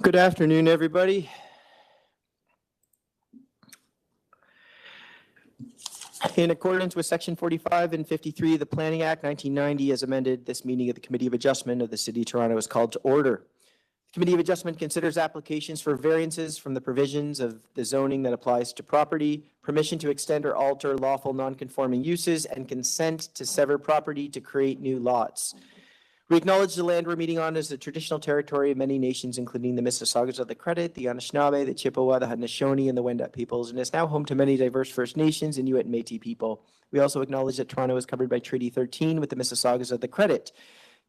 Good afternoon, everybody. In accordance with Section 45 and 53 of the Planning Act 1990 as amended, this meeting of the Committee of Adjustment of the City of Toronto is called to order. The Committee of Adjustment considers applications for variances from the provisions of the zoning that applies to property, permission to extend or alter lawful non-conforming uses, and consent to sever property to create new lots. We acknowledge the land we're meeting on is the traditional territory of many nations, including the Mississaugas of the Credit, the Anishinaabe, the Chippewa, the Haudenosaunee, and the Wendat peoples, and is now home to many diverse First Nations, Inuit, and Métis people. We also acknowledge that Toronto is covered by Treaty 13 with the Mississaugas of the Credit.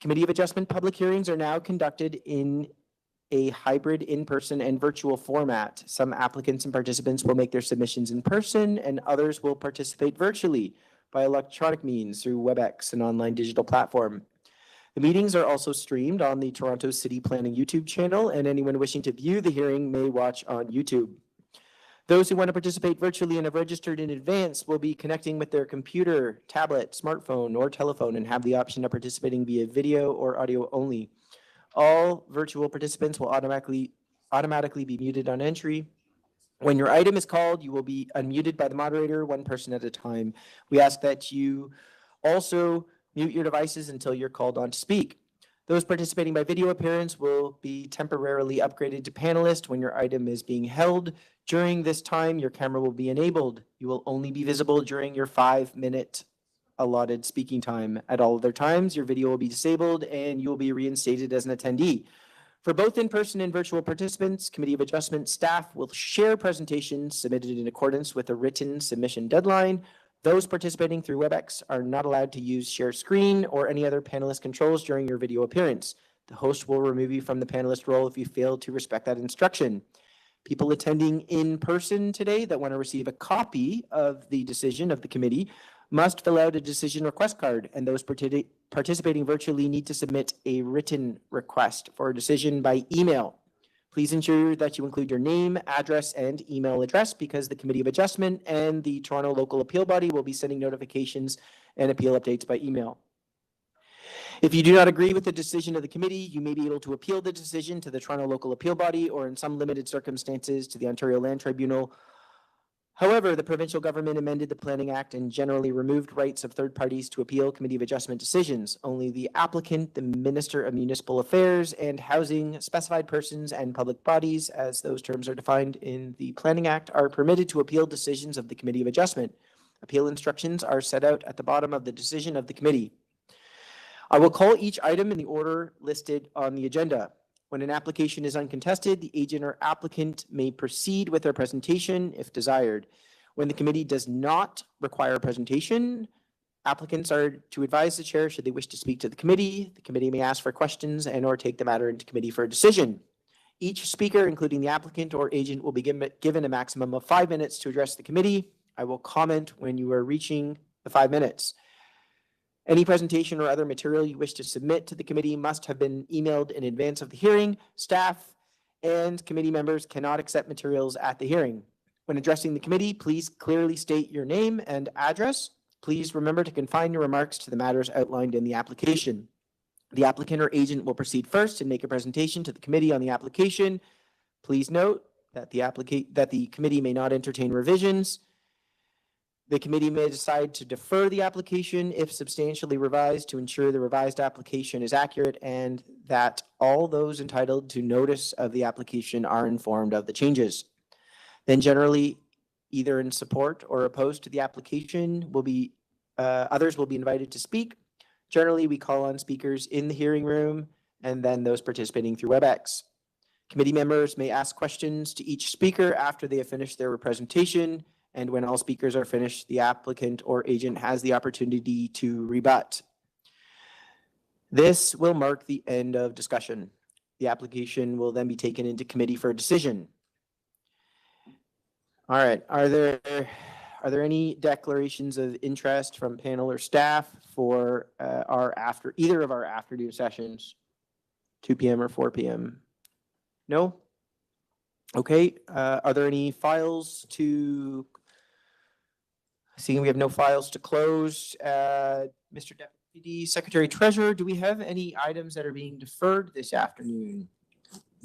Committee of Adjustment public hearings are now conducted in a hybrid in-person and virtual format. Some applicants and participants will make their submissions in person, and others will participate virtually by electronic means through WebEx, an online digital platform. The meetings are also streamed on the Toronto City Planning YouTube channel, and anyone wishing to view the hearing may watch on YouTube. Those who want to participate virtually and have registered in advance will be connecting with their computer, tablet, smartphone, or telephone and have the option of participating via video or audio only. All virtual participants will automatically be muted on entry. When your item is called, you will be unmuted by the moderator, one person at a time. We ask that you also mute your devices until you're called on to speak. Those participating by video appearance will be temporarily upgraded to panelist when your item is being held. During this time, your camera will be enabled. You will only be visible during your 5-minute allotted speaking time. At all other times, your video will be disabled and you will be reinstated as an attendee. For both in-person and virtual participants, Committee of Adjustment staff will share presentations submitted in accordance with a written submission deadline. Those participating through WebEx are not allowed to use share screen or any other panelist controls during your video appearance. The host will remove you from the panelist role if you fail to respect that instruction. People attending in person today that want to receive a copy of the decision of the committee must fill out a decision request card, and those participating virtually need to submit a written request for a decision by email. Please ensure that you include your name, address, and email address because the Committee of Adjustment and the Toronto Local Appeal Body will be sending notifications and appeal updates by email. If you do not agree with the decision of the committee, you may be able to appeal the decision to the Toronto Local Appeal Body or in some limited circumstances to the Ontario Land Tribunal. However, the provincial government amended the Planning Act and generally removed rights of third parties to appeal Committee of Adjustment decisions. Only the applicant, the Minister of Municipal Affairs and Housing, specified persons, and public bodies, as those terms are defined in the Planning Act, are permitted to appeal decisions of the Committee of Adjustment. Appeal instructions are set out at the bottom of the decision of the committee. I will call each item in the order listed on the agenda. When an application is uncontested, the agent or applicant may proceed with their presentation if desired. When the committee does not require a presentation, applicants are to advise the chair should they wish to speak to the committee. The committee may ask for questions and or take the matter into committee for a decision. Each speaker, including the applicant or agent, will be given a maximum of 5 minutes to address the committee. I will comment when you are reaching the 5 minutes. Any presentation or other material you wish to submit to the committee must have been emailed in advance of the hearing. Staff and committee members cannot accept materials at the hearing. When addressing the committee, please clearly state your name and address. Please remember to confine your remarks to the matters outlined in the application. The applicant or agent will proceed first and make a presentation to the committee on the application. Please note that the committee may not entertain revisions. The committee may decide to defer the application if substantially revised to ensure the revised application is accurate and that all those entitled to notice of the application are informed of the changes. Then generally, either in support or opposed to the application, others will be invited to speak. Generally, we call on speakers in the hearing room and then those participating through WebEx. Committee members may ask questions to each speaker after they have finished their presentation. And when all speakers are finished, the applicant or agent has the opportunity to rebut. This will mark the end of discussion. The application will then be taken into committee for a decision. All right, are there any declarations of interest from panel or staff for either of our afternoon sessions, 2 p.m. or 4 p.m.? No? Okay, are there any files to, seeing we have no files to close, Mr. Deputy Secretary Treasurer, do we have any items that are being deferred this afternoon?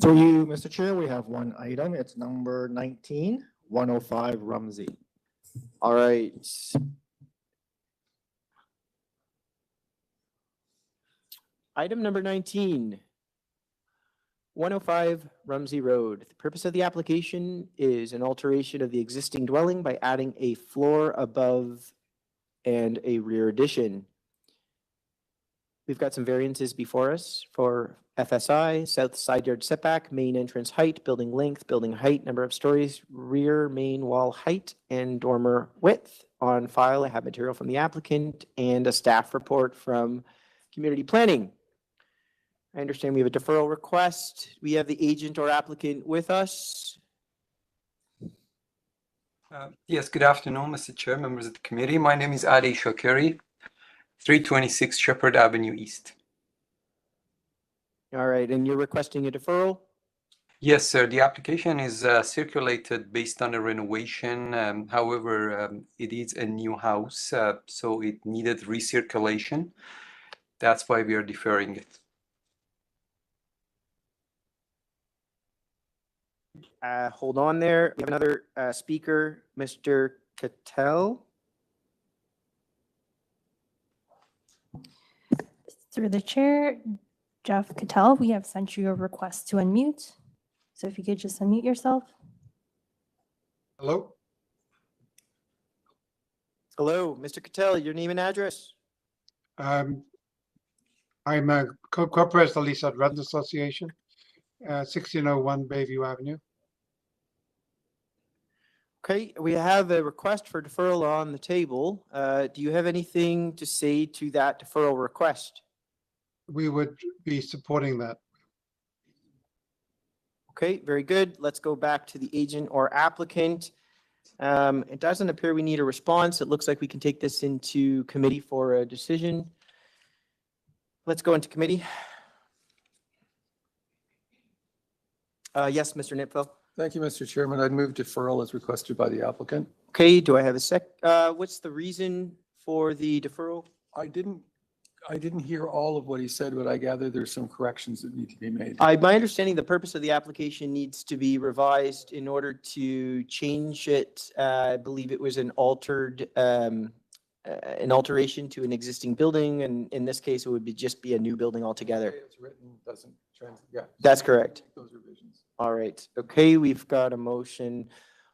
Through you, Mr. Chair, we have one item. It's number 19, 105 Rumsey. All right. Item number 19, 105 Rumsey Road. The purpose of the application is an alteration of the existing dwelling by adding a floor above and a rear addition. We've got some variances before us for FSI, south side yard setback, main entrance height, building length, building height, number of stories, rear main wall height, and dormer width. On file, I have material from the applicant and a staff report from community planning. I understand we have a deferral request. We have the agent or applicant with us. Yes, good afternoon, Mr. Chair, members of the committee. My name is Adi Shakiri, 326 Shepherd Avenue East. All right, and you're requesting a deferral? Yes, sir. The application is circulated based on a renovation. However, it is a new house, so it needed recirculation. That's why we are deferring it. Hold on there. We have another speaker, Mr. Cattell. Through the chair, Jeff Cattell, we have sent you a request to unmute. So if you could just unmute yourself. Hello? Hello, Mr. Cattell, your name and address? I'm a co-president of the Leaside Rent Association, 1601 Bayview Avenue. Okay, we have a request for deferral on the table. Do you have anything to say to that deferral request? We would be supporting that. Okay, very good. Let's go back to the agent or applicant. It doesn't appear we need a response. It looks like we can take this into committee for a decision. Let's go into committee. Yes, Mr. Nipfel. Thank you, Mr. Chairman. I'd move deferral as requested by the applicant. Okay, do I have a sec? What's the reason for the deferral? I didn't hear all of what he said, but I gather there's some corrections that need to be made. My understanding, the purpose of the application needs to be revised in order to change it. I believe it was an alteration to an existing building, and in this case, it would just be a new building altogether. It's written, doesn't yeah. That's correct. Those revisions. All right. Okay, we've got a motion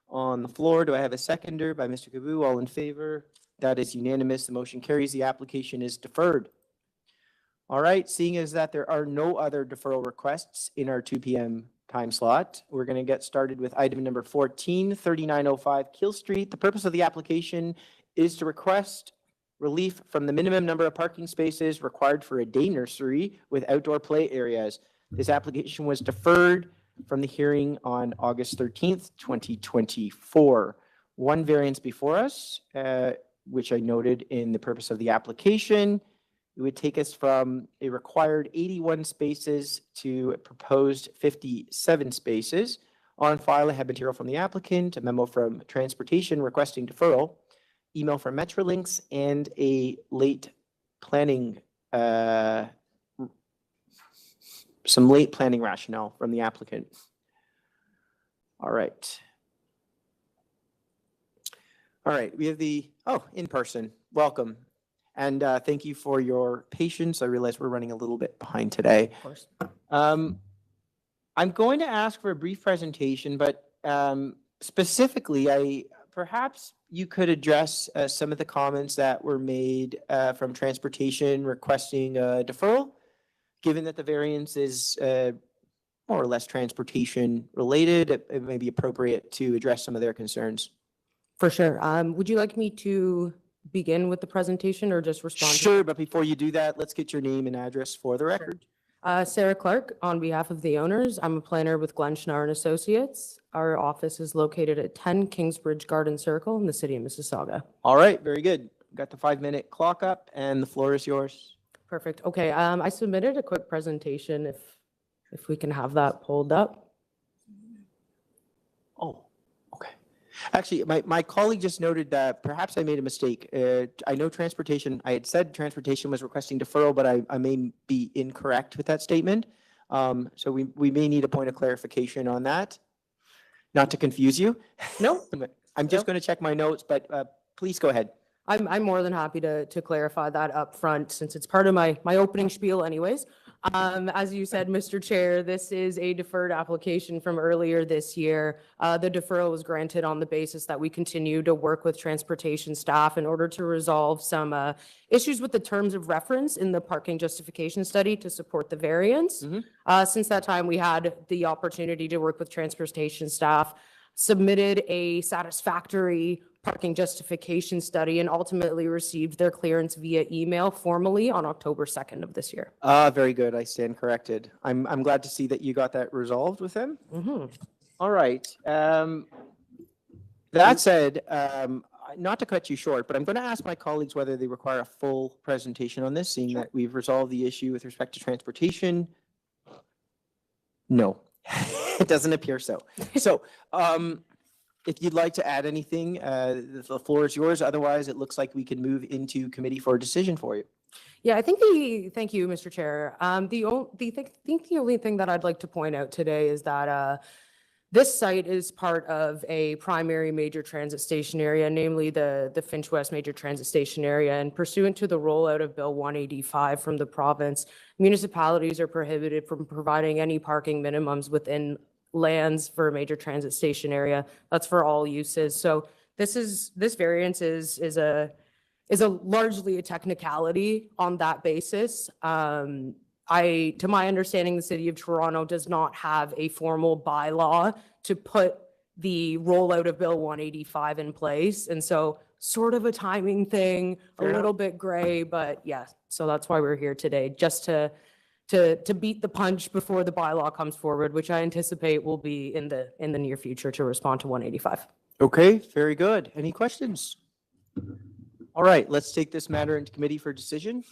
on the floor. Do I have a seconder by Mr. Kaboo? All in favor? That is unanimous. The motion carries. The application is deferred. All right, seeing as that there are no other deferral requests in our 2 p.m. time slot, we're going to get started with item number 14, 3905 KEELE Street. The purpose of the application is to request relief from the minimum number of parking spaces required for a day nursery with outdoor play areas. This application was deferred from the hearing on August 13th, 2024. One variance before us, which I noted in the purpose of the application. It would take us from a required 81 spaces to a proposed 57 spaces. On file, I have material from the applicant, a memo from transportation requesting deferral, email from Metrolinx, and a late planning, some late planning rationale from the applicant. All right. All right, we have the, in person, welcome. And thank you for your patience. I realize we're running a little bit behind today. Of course. I'm going to ask for a brief presentation, but specifically, perhaps you could address some of the comments that were made from transportation requesting deferral, given that the variance is more or less transportation related. It may be appropriate to address some of their concerns. For sure. Would you like me to begin with the presentation or just respond? Sure, but before you do that, let's get your name and address for the record. Sarah Clark, on behalf of the owners. I'm a planner with Glenn Schnarr and Associates. Our office is located at 10 Kingsbridge Garden Circle in the city of Mississauga. All right, very good. Got the 5-minute clock up and the floor is yours. Perfect. Okay, I submitted a quick presentation if we can have that pulled up. Oh, okay. Actually, my colleague just noted that perhaps I made a mistake. I know transportation, I had said transportation was requesting deferral, but I may be incorrect with that statement. So we may need a point of clarification on that. Not to confuse you. No, I'm just No. going to check my notes, but please go ahead. I'm more than happy to clarify that up front since it's part of my opening spiel anyways. As you said, Mr. Chair, this is a deferred application from earlier this year. The deferral was granted on the basis that we continue to work with transportation staff in order to resolve some issues with the terms of reference in the parking justification study to support the variance. Since that time, we had the opportunity to work with transportation staff, submitted a satisfactory parking justification study, and ultimately received their clearance via email formally on October 2nd of this year. Very good. I stand corrected. I'm glad to see that you got that resolved with them. Mhm. All right. That said, not to cut you short, but I'm going to ask my colleagues whether they require a full presentation on this, seeing that we've resolved the issue with respect to transportation. No, it doesn't appear so. So, if you'd like to add anything, the floor is yours. Otherwise, it looks like we can move into committee for a decision for you. Yeah, I think thank you, Mr. Chair. The only thing that I'd like to point out today is that this site is part of a primary major transit station area, namely the Finch West Major Transit Station area. And pursuant to the rollout of Bill 185 from the province, municipalities are prohibited from providing any parking minimums within lands for a major transit station area. That's for all uses. So this variance is largely a technicality on that basis. To my understanding, the city of Toronto does not have a formal bylaw to put the rollout of Bill 185 in place. And so sort of a timing thing, Fair a enough. little bit gray, but yeah, so that's why we're here today, just to beat the punch before the bylaw comes forward, which I anticipate will be in the near future to respond to 185. Okay, very good. Any questions? All right, let's take this matter into committee for decision.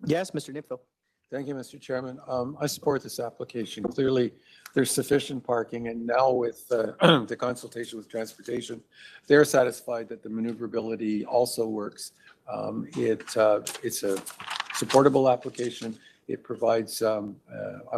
Yes, Mr. Nipfel. Thank you, Mr. Chairman. I support this application. Clearly, there's sufficient parking, and now with the consultation with transportation, they're satisfied that the maneuverability also works. It's a supportable application. It provides a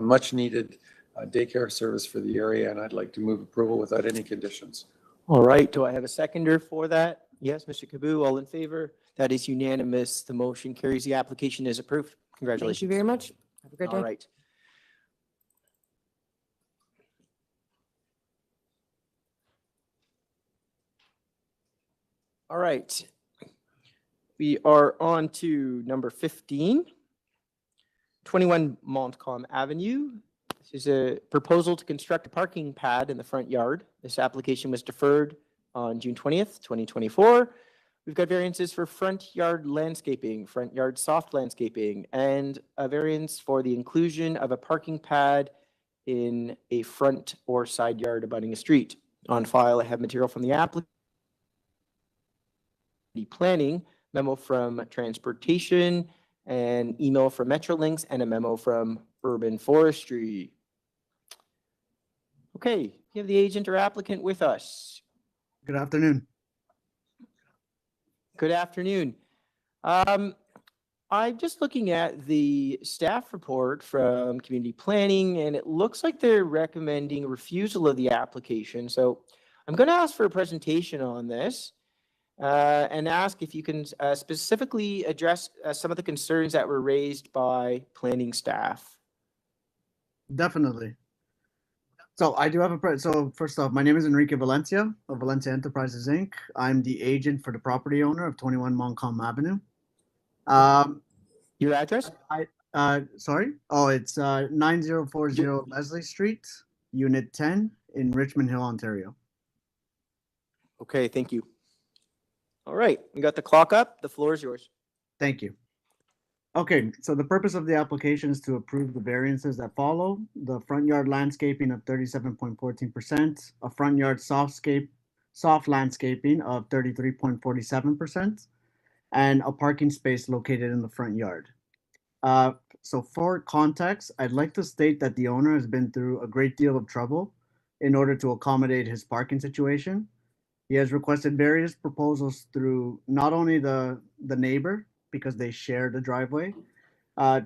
much-needed daycare service for the area, and I'd like to move approval without any conditions. All right, do I have a seconder for that? Yes, Mr. Kaboo, all in favor? That is unanimous. The motion carries. The application is approved. Congratulations. Thank you very much. Have a great day. All right. All right. We are on to number 15, 21 Montcalm Avenue. This is a proposal to construct a parking pad in the front yard. This application was deferred on June 20th, 2024. We've got variances for front yard landscaping, front yard soft landscaping, and a variance for the inclusion of a parking pad in a front or side yard abutting a street. On file, I have material from the applicant, the planning, memo from transportation, an email from Metrolinx, and a memo from Urban Forestry. Okay, we have the agent or applicant with us. Good afternoon. Good afternoon. I'm just looking at the staff report from community planning, and it looks like they're recommending refusal of the application. So I'm going to ask for a presentation on this and ask if you can specifically address some of the concerns that were raised by planning staff. Definitely. So I do have so first off, my name is Enrique Valencia of Valencia Enterprises, Inc. I'm the agent for the property owner of 21 Montcalm Avenue. Your address? Sorry. Oh, it's 9040 Leslie Street, Unit 10 in Richmond Hill, Ontario. Okay, thank you. All right, you got the clock up. The floor is yours. Thank you. Okay, so the purpose of the application is to approve the variances that follow: the front yard landscaping of 37.14%, a front yard soft landscaping of 33.47%, and a parking space located in the front yard. So for context, I'd like to state that the owner has been through a great deal of trouble in order to accommodate his parking situation. He has requested various proposals through not only the neighbor, because they share the driveway,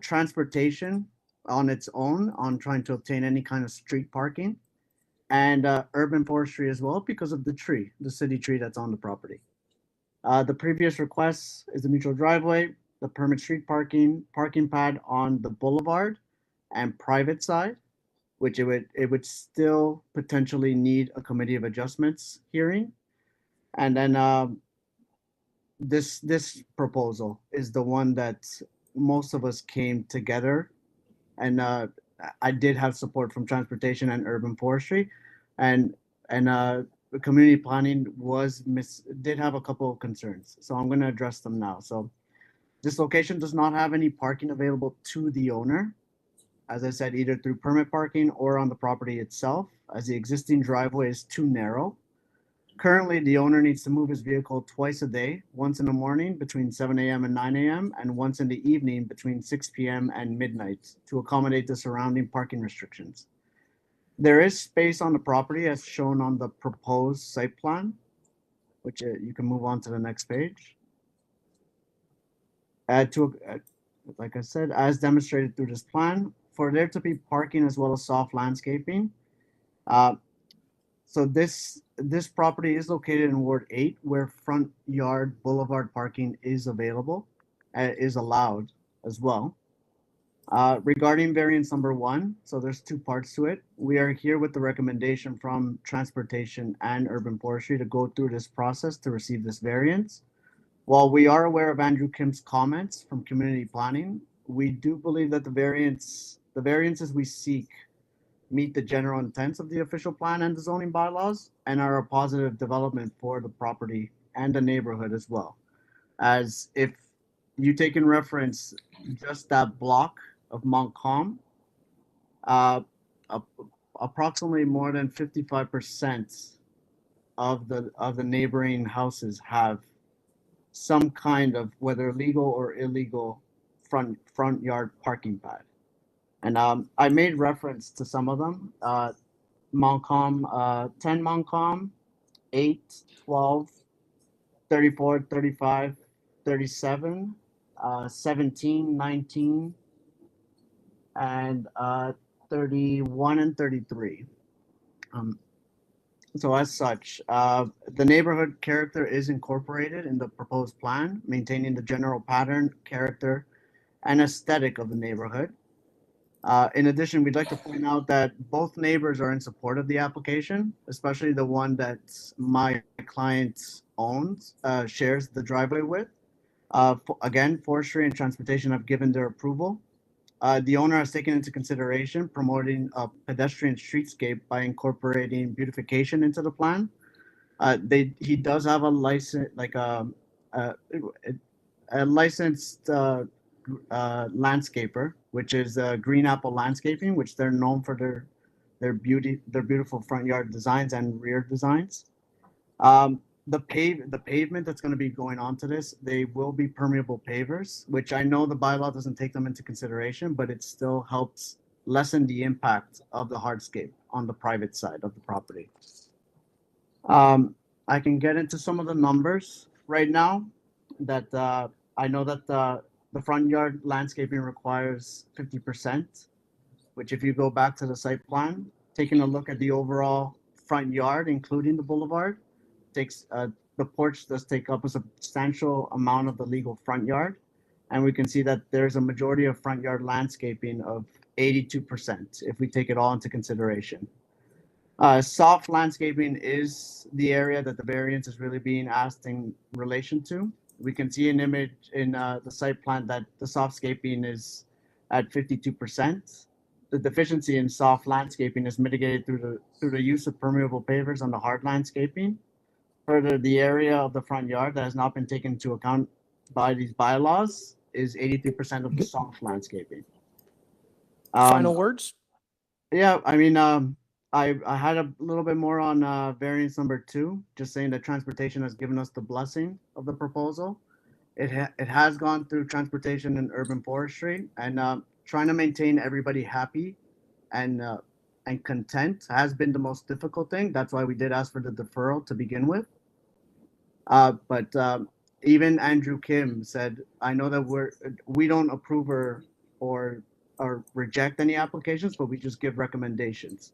transportation on its own on trying to obtain any kind of street parking, and urban forestry as well because of the city tree that's on the property. The previous request is the mutual driveway, the permit street parking pad on the boulevard and private side, which it would still potentially need a committee of adjustments hearing. And then this proposal is the one that most of us came together, and I did have support from transportation and urban forestry, and the community planning did have a couple of concerns, so I'm going to address them now. So this location does not have any parking available to the owner, as I said, either through permit parking or on the property itself, as the existing driveway is too narrow. Currently, the owner needs to move his vehicle twice a day, once in the morning between 7 a.m. and 9 a.m., and once in the evening between 6 p.m. and midnight to accommodate the surrounding parking restrictions. There is space on the property as shown on the proposed site plan, which you can move on to the next page. Like I said, as demonstrated through this plan, for there to be parking as well as soft landscaping. So this property is located in Ward 8, where front yard boulevard parking is available, is allowed as well. Regarding variance number 1, so there's 2 parts to it. We are here with the recommendation from transportation and urban forestry to go through this process to receive this variance. While we are aware of Andrew Kim's comments from community planning, we do believe that the variances we seek meet the general intents of the official plan and the zoning bylaws and are a positive development for the property and the neighborhood as well. As if you take in reference just that block of MONTCALM, approximately more than 55% of the neighboring houses have some kind of, whether legal or illegal, front yard parking pad. And I made reference to some of them. MONTCALM, 10 MONTCALM, 8, 12, 34, 35, 37, 17, 19, and 31 and 33. So as such, the neighborhood character is incorporated in the proposed plan, maintaining the general pattern, character, and aesthetic of the neighborhood. In addition, we'd like to point out that both neighbors are in support of the application, especially the one that my client owns, shares the driveway with. Again, forestry and transportation have given their approval. The owner has taken into consideration promoting a pedestrian streetscape by incorporating beautification into the plan. He does have a license, like a licensed landscaper, which is Green Apple Landscaping, which they're known for their beautiful front yard designs and rear designs. The pavement that's going to be going onto this, they will be permeable pavers, which I know the bylaw doesn't take them into consideration, but it still helps lessen the impact of the hardscape on the private side of the property. I can get into some of the numbers right now that I know that the front yard landscaping requires 50%, which if you go back to the site plan, taking a look at the overall front yard, including the boulevard, takes the porch does take up a substantial amount of the legal front yard. And we can see that there's a majority of front yard landscaping of 82% if we take it all into consideration. Soft landscaping is the area that the variance is really being asked in relation to. We can see an image in the site plan that the softscaping is at 52%. The deficiency in soft landscaping is mitigated through the use of permeable pavers on the hard landscaping. Further, the area of the front yard that has not been taken into account by these bylaws is 83% of the soft landscaping. Final words? Yeah, I mean, I had a little bit more on variance number 2, just saying that transportation has given us the blessing of the proposal. It has gone through transportation and urban forestry, and trying to maintain everybody happy and content has been the most difficult thing. That's why we did ask for the deferral to begin with. But even Andrew Kim said, I know that we don't approve or reject any applications, but we just give recommendations.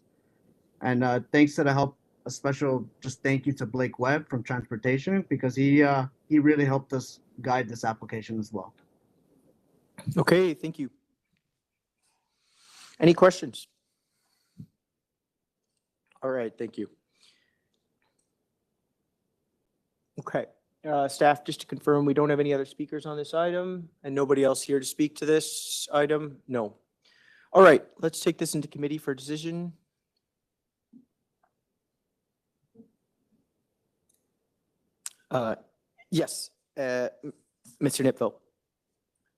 And thanks to the help, a special just thank you to Blake Webb from Transportation, because he really helped us guide this application as well. Okay, thank you. Any questions? All right, thank you. Okay, staff, just to confirm, we don't have any other speakers on this item and nobody else here to speak to this item? No. All right, let's take this into committee for decision. Yes, Mr. Nipville.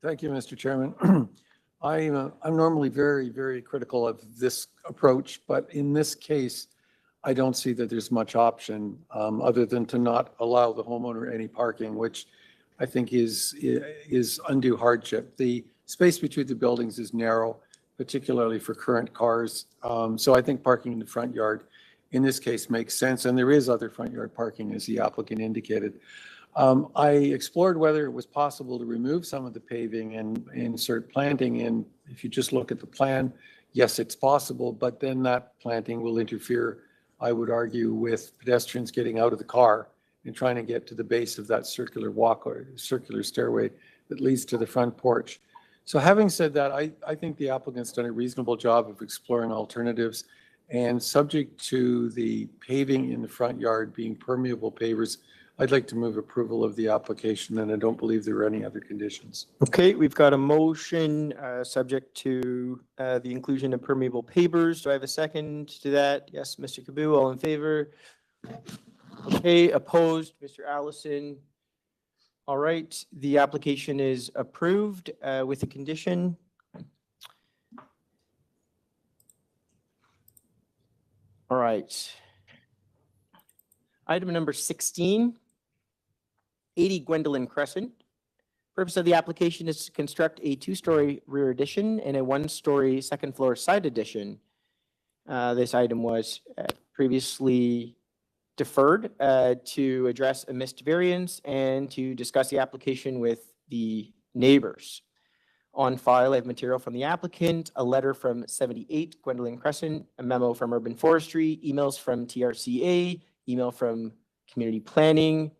Thank you, Mr. Chairman. I'm normally very, very critical of this approach, but in this case, I don't see that there's much option other than to not allow the homeowner any parking, which I think is undue hardship. The space between the buildings is narrow, particularly for current cars. So I think parking in the front yard in this case makes sense, and there is other front yard parking, as the applicant indicated. I explored whether it was possible to remove some of the paving and insert planting, and if you just look at the plan, yes, it's possible, but then that planting will interfere, I would argue, with pedestrians getting out of the car and trying to get to the base of that circular walk or circular stairway that leads to the front porch. So having said that, I think the applicant's done a reasonable job of exploring alternatives, and subject to the paving in the front yard being permeable pavers, I'd like to move approval of the application, and I don't believe there are any other conditions. Okay, we've got a motion subject to the inclusion of permeable pavers. Do I have a second to that? Yes, Mr. Kaboo, all in favor? Okay, opposed, Mr. Allison. All right, the application is approved with a condition. All right. Item number 16, 80 Gwendolyn Crescent. Purpose of the application is to construct a 2-story rear addition and a 1-story second floor side addition. This item was previously deferred to address a missed variance and to discuss the application with the neighbors. On file, I have material from the applicant, a letter from 78 Gwendolyn Crescent, a memo from Urban Forestry, emails from TRCA, email from Community Planning,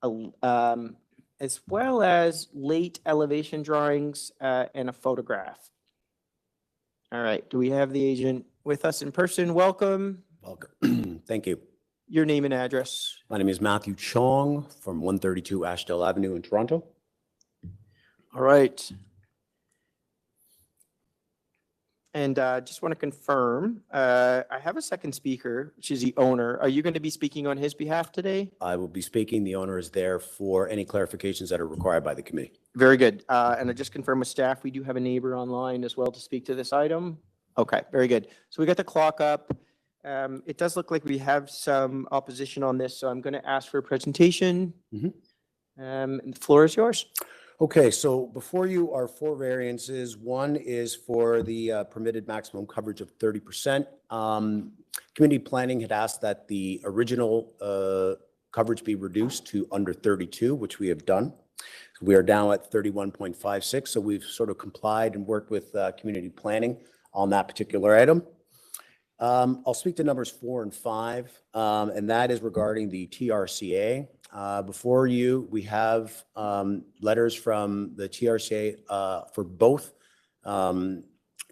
as well as late elevation drawings and a photograph. All right, do we have the agent with us in person? Welcome. Welcome. Thank you. Your name and address. My name is Matthew Chong from 132 Ashdale Avenue in Toronto. All right. And just want to confirm, I have a second speaker, which is the owner. Are you going to be speaking on his behalf today? I will be speaking. The owner is there for any clarifications that are required by the committee. Very good. And I just confirm with staff, we do have a neighbor online as well to speak to this item. Okay, very good. So we got the clock up. It does look like we have some opposition on this, so I'm going to ask for a presentation. And the floor is yours. Okay, so before you are 4 variances. One is for the permitted maximum coverage of 30%. Community Planning had asked that the original coverage be reduced to under 32, which we have done. We are now at 31.56, so we've sort of complied and worked with Community Planning on that particular item. I'll speak to numbers 4 and 5, and that is regarding the TRCA. Before you, we have letters from the TRCA for both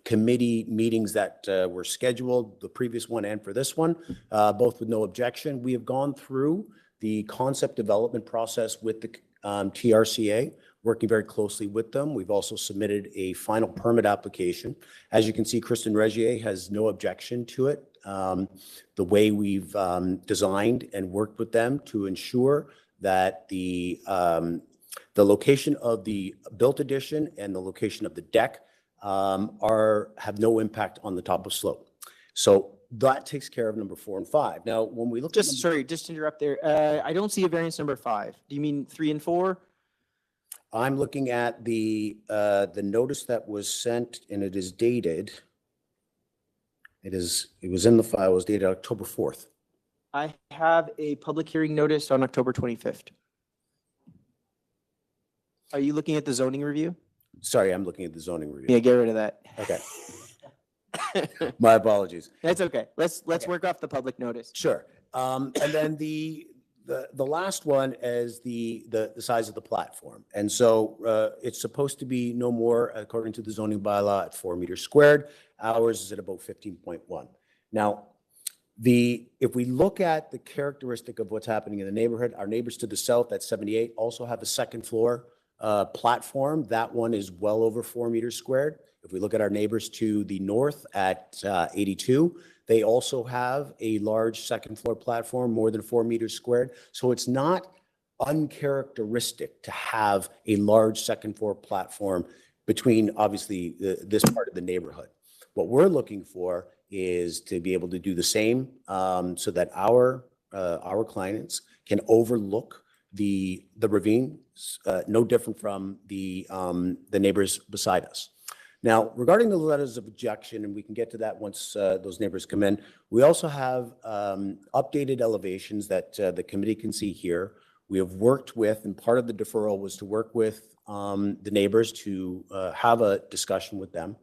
committee meetings that were scheduled, the previous one and for this one, both with no objection. We have gone through the concept development process with the TRCA, working very closely with them. We've also submitted a final permit application. As you can see, Kristen Regier has no objection to it. The way we've designed and worked with them to ensure that the location of the built addition and the location of the deck have no impact on the top of slope. So that takes care of number 4 and 5. Now, when we look at Sorry, just to interrupt there. I don't see a variance number 5. Do you mean 3 and 4? I'm looking at the notice that was sent, and it is dated. It was in the file, it was dated October 4th. I have a public hearing notice on October 25th. Are you looking at the zoning review? Sorry, I'm looking at the zoning review. Yeah, get rid of that. Okay, my apologies. That's okay. Let's Okay. work off the public notice. Sure. And then the last one is the size of the platform. And so it's supposed to be no more, according to the zoning bylaw, at 4 meters squared. Ours is at about 15.1. Now, if we look at the characteristic of what's happening in the neighborhood, our neighbors to the south at 78 also have a second floor platform. That one is well over 4 meters squared. If we look at our neighbors to the north at 82, they also have a large second floor platform, more than 4 meters squared. So it's not uncharacteristic to have a large second floor platform between, obviously, this part of the neighborhood. What we're looking for is to be able to do the same so that our clients can overlook the ravine, no different from the neighbors beside us. Now, regarding the letters of objection, and we can get to that once those neighbors come in, we also have updated elevations that the committee can see here. We have worked with, and part of the deferral was to work with the neighbors to have a discussion with them.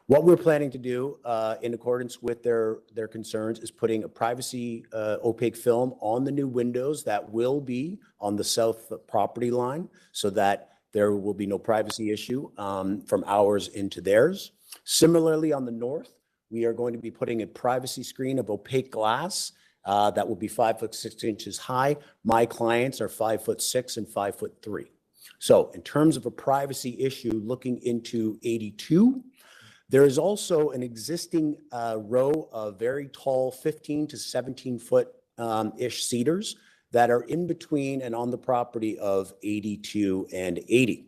What we're planning to do in accordance with their concerns is putting a privacy opaque film on the new windows that will be on the south property line so that there will be no privacy issue from ours into theirs. Similarly, on the north, we are going to be putting a privacy screen of opaque glass that will be 5'6" high. My clients are 5'6" and 5'3". So in terms of a privacy issue looking into 82, there is also an existing row of very tall 15 to 17 foot ish cedars that are in between and on the property of 82 and 80.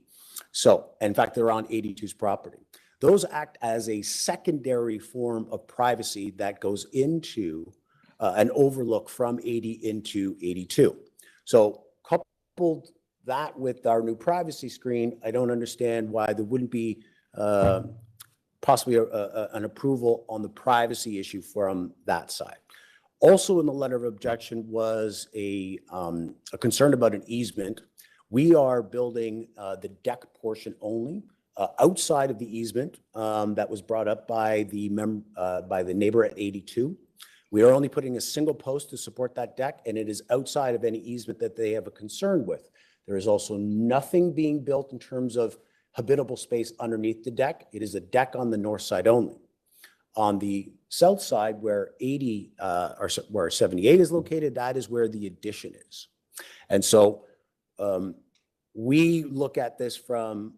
So, in fact, they're on 82's property. Those act as a secondary form of privacy that goes into an overlook from 80 into 82. So, coupled that with our new privacy screen, I don't understand why there wouldn't be possibly an approval on the privacy issue from that side. Also in the letter of objection was a concern about an easement. We are building the deck portion only outside of the easement that was brought up by the neighbor at 82. We are only putting a single post to support that deck, and it is outside of any easement that they have a concern with. There is also nothing being built in terms of habitable space underneath the deck. It is a deck on the north side only. On the south side, where 78 is located, that is where the addition is. And so we look at this from,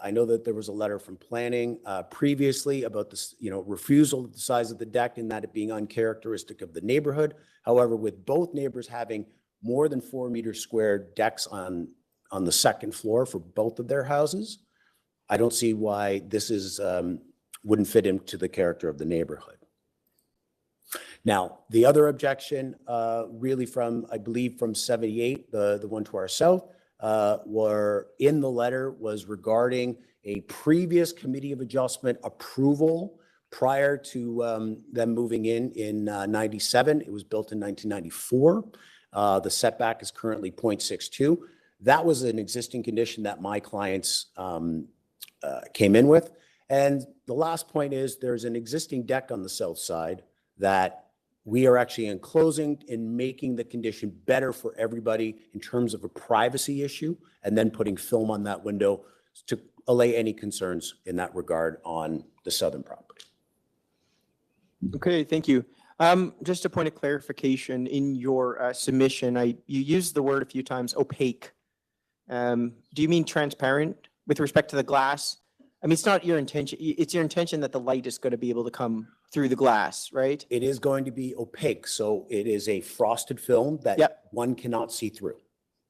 I know that there was a letter from planning previously about this, refusal of the size of the deck and that it being uncharacteristic of the neighborhood. However, with both neighbors having more than 4 meters squared decks on the second floor for both of their houses, I don't see why this is wouldn't fit into the character of the neighborhood. Now, the other objection really from, I believe, from 78, the one to our south, were in the letter was regarding a previous committee of adjustment approval prior to them moving in 97. It was built in 1994. The setback is currently 0.62. That was an existing condition that my clients came in with. And the last point is there's an existing deck on the south side that we are actually enclosing and making the condition better for everybody in terms of a privacy issue, and then putting film on that window to allay any concerns in that regard on the southern property. Okay, thank you. Just a point of clarification in your submission, you used the word a few times, opaque. Do you mean transparent with respect to the glass? I mean, it's not your intention. It's your intention that the light is going to be able to come through the glass, right? It is going to be opaque, so it is a frosted film that one cannot see through.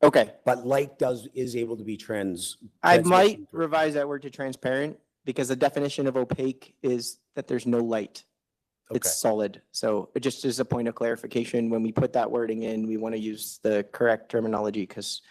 Okay. But light is able to be I might revise that word to transparent because the definition of opaque is that there's no light. It's solid. So just as a point of clarification, when we put that wording in, we want to use the correct terminology because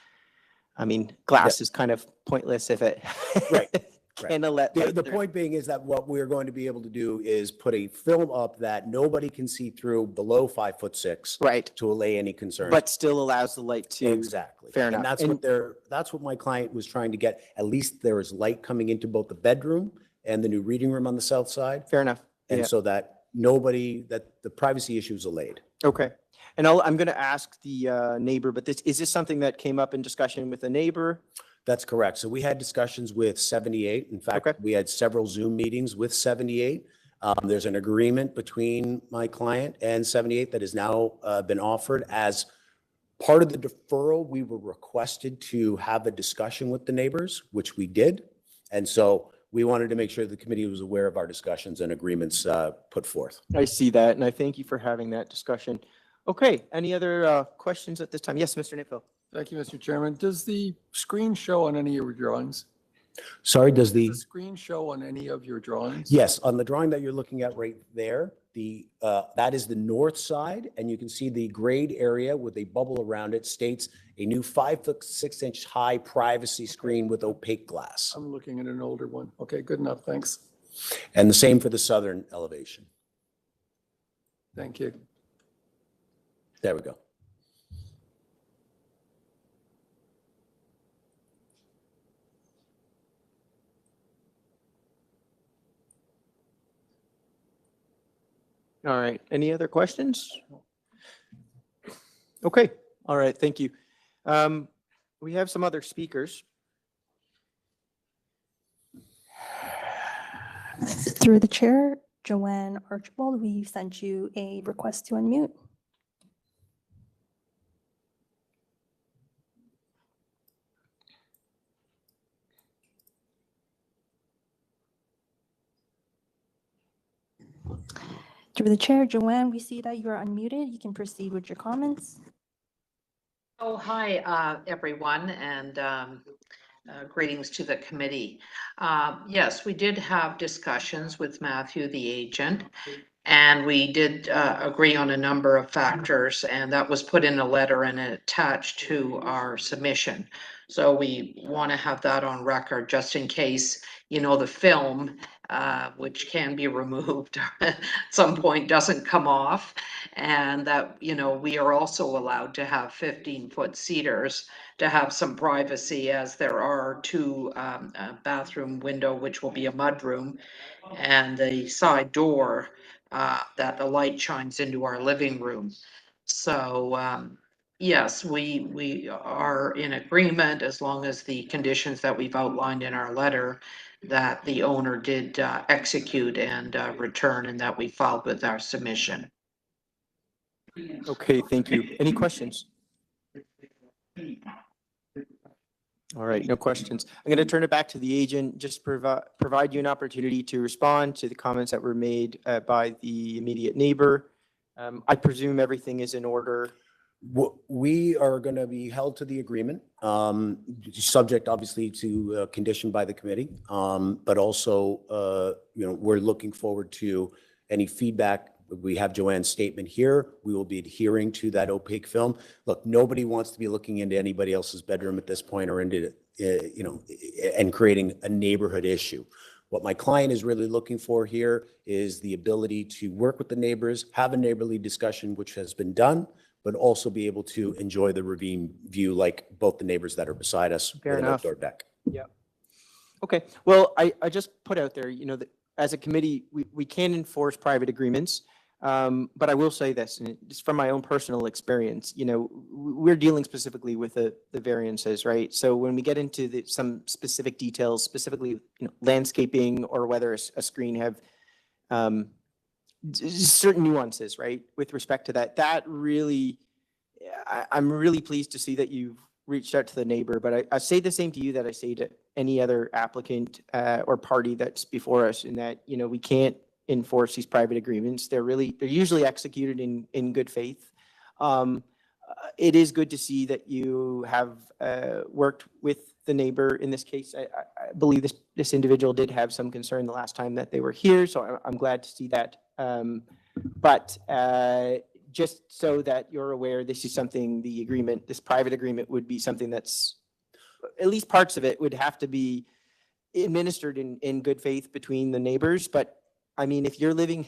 I mean, glass is kind of pointless if it Right, kind of let The, light the through. point being is that what we're going to be able to do is put a film up that nobody can see through below 5'6" Right, to allay any concerns. but still allows the light to. Exactly. Fair And enough. that's And- what that's what my client was trying to get. At least there is light coming into both the bedroom and the new reading room on the south side. Fair enough. And Yeah. so that the privacy issue is allayed. Okay. And I'm going to ask the neighbor, but is this something that came up in discussion with the neighbor? That's correct. So we had discussions with 78. In fact, Okay. we had several Zoom meetings with 78. There's an agreement between my client and 78 that has now been offered as part of the deferral. We were requested to have a discussion with the neighbors, which we did. And so we wanted to make sure the committee was aware of our discussions and agreements put forth. I see that, and I thank you for having that discussion. Okay, any other questions at this time? Yes, Mr. Nipville. Thank you, Mr. Chairman. Does the screen show on any of your drawings? Sorry, does Does the screen show on any of your drawings? Yes, on the drawing that you're looking at right there, that is the north side, and you can see the grade area with a bubble around it states a new 5'6" high privacy screen with opaque glass. I'm looking at an older one. Okay, good enough. Thanks. And the same for the southern elevation. Thank you. There we go. All right, any other questions? Okay, all right, thank you. We have some other speakers. Through the chair, Joanne Archibald, we sent you a request to unmute. Through the chair, Joanne, we see that you are unmuted. You can proceed with your comments. Oh, hi, everyone, and greetings to the committee. Yes, we did have discussions with Matthew, the agent, and we did agree on a number of factors, and that was put in a letter and attached to our submission. So we want to have that on record just in case, you know, the film, which can be removed at some point, doesn't come off. And that, you know, we are also allowed to have 15-foot cedars to have some privacy, as there are two bathroom window, which will be a mudroom, and the side door that the light shines into our living room. So yes, we are in agreement, as long as the conditions that we've outlined in our letter that the owner did execute and return, and that we filed with our submission. Okay, thank you. Any questions? All right, no questions. I'm going to turn it back to the agent, just provide you an opportunity to respond to the comments that were made by the immediate neighbor. I presume everything is in order. We are going to be held to the agreement, subject obviously to condition by the committee, but also, you know, we're looking forward to any feedback. We have Joanne's statement here. We will be adhering to that opaque film. Look, nobody wants to be looking into anybody else's bedroom at this point, or into, you know, and creating a neighborhood issue. What my client is really looking for here is the ability to work with the neighbors, have a neighborly discussion, which has been done, but also be able to enjoy the ravine view like both the neighbors that are beside us Fair with an enough. outdoor deck. Yeah. Okay, well, I just put out there, you know, that as a committee, we can enforce private agreements. But I will say this, and just from my own personal experience, you know, we're dealing specifically with the variances, right? So when we get into some specific details, specifically, you know, landscaping, or whether a screen have certain nuances, right, with respect to that, that really, I'm really pleased to see that you've reached out to the neighbor, but I say the same to you that I say to any other applicant or party that's before us, in that, you know, we can't enforce these private agreements. They're usually executed in good faith. It is good to see that you have worked with the neighbor in this case. I believe this individual did have some concern the last time that they were here, so I'm glad to see that. But just so that you're aware, this is something, this private agreement would be something that's at least parts of it would have to be administered in good faith between the neighbors. But I mean, if you're living,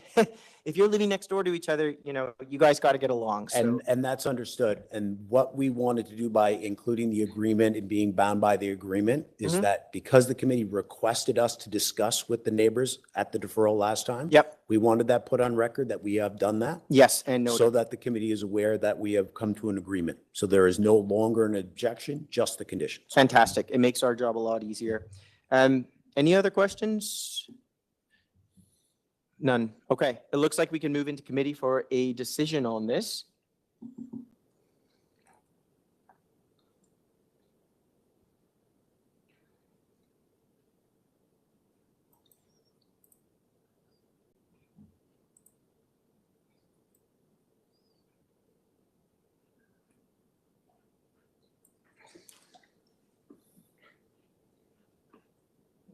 if you're living next door to each other, you know, you guys got to get along. So, And that's understood. And what we wanted to do by including the agreement and being bound by the agreement is Mhm. that because the committee requested us to discuss with the neighbors at the deferral last time. yep, We wanted that put on record that we have done that. yes, and So noted. that the committee is aware that we have come to an agreement. So there is no longer an objection, just the conditions. Fantastic. It makes our job a lot easier. Any other questions? None. Okay, it looks like we can move into committee for a decision on this.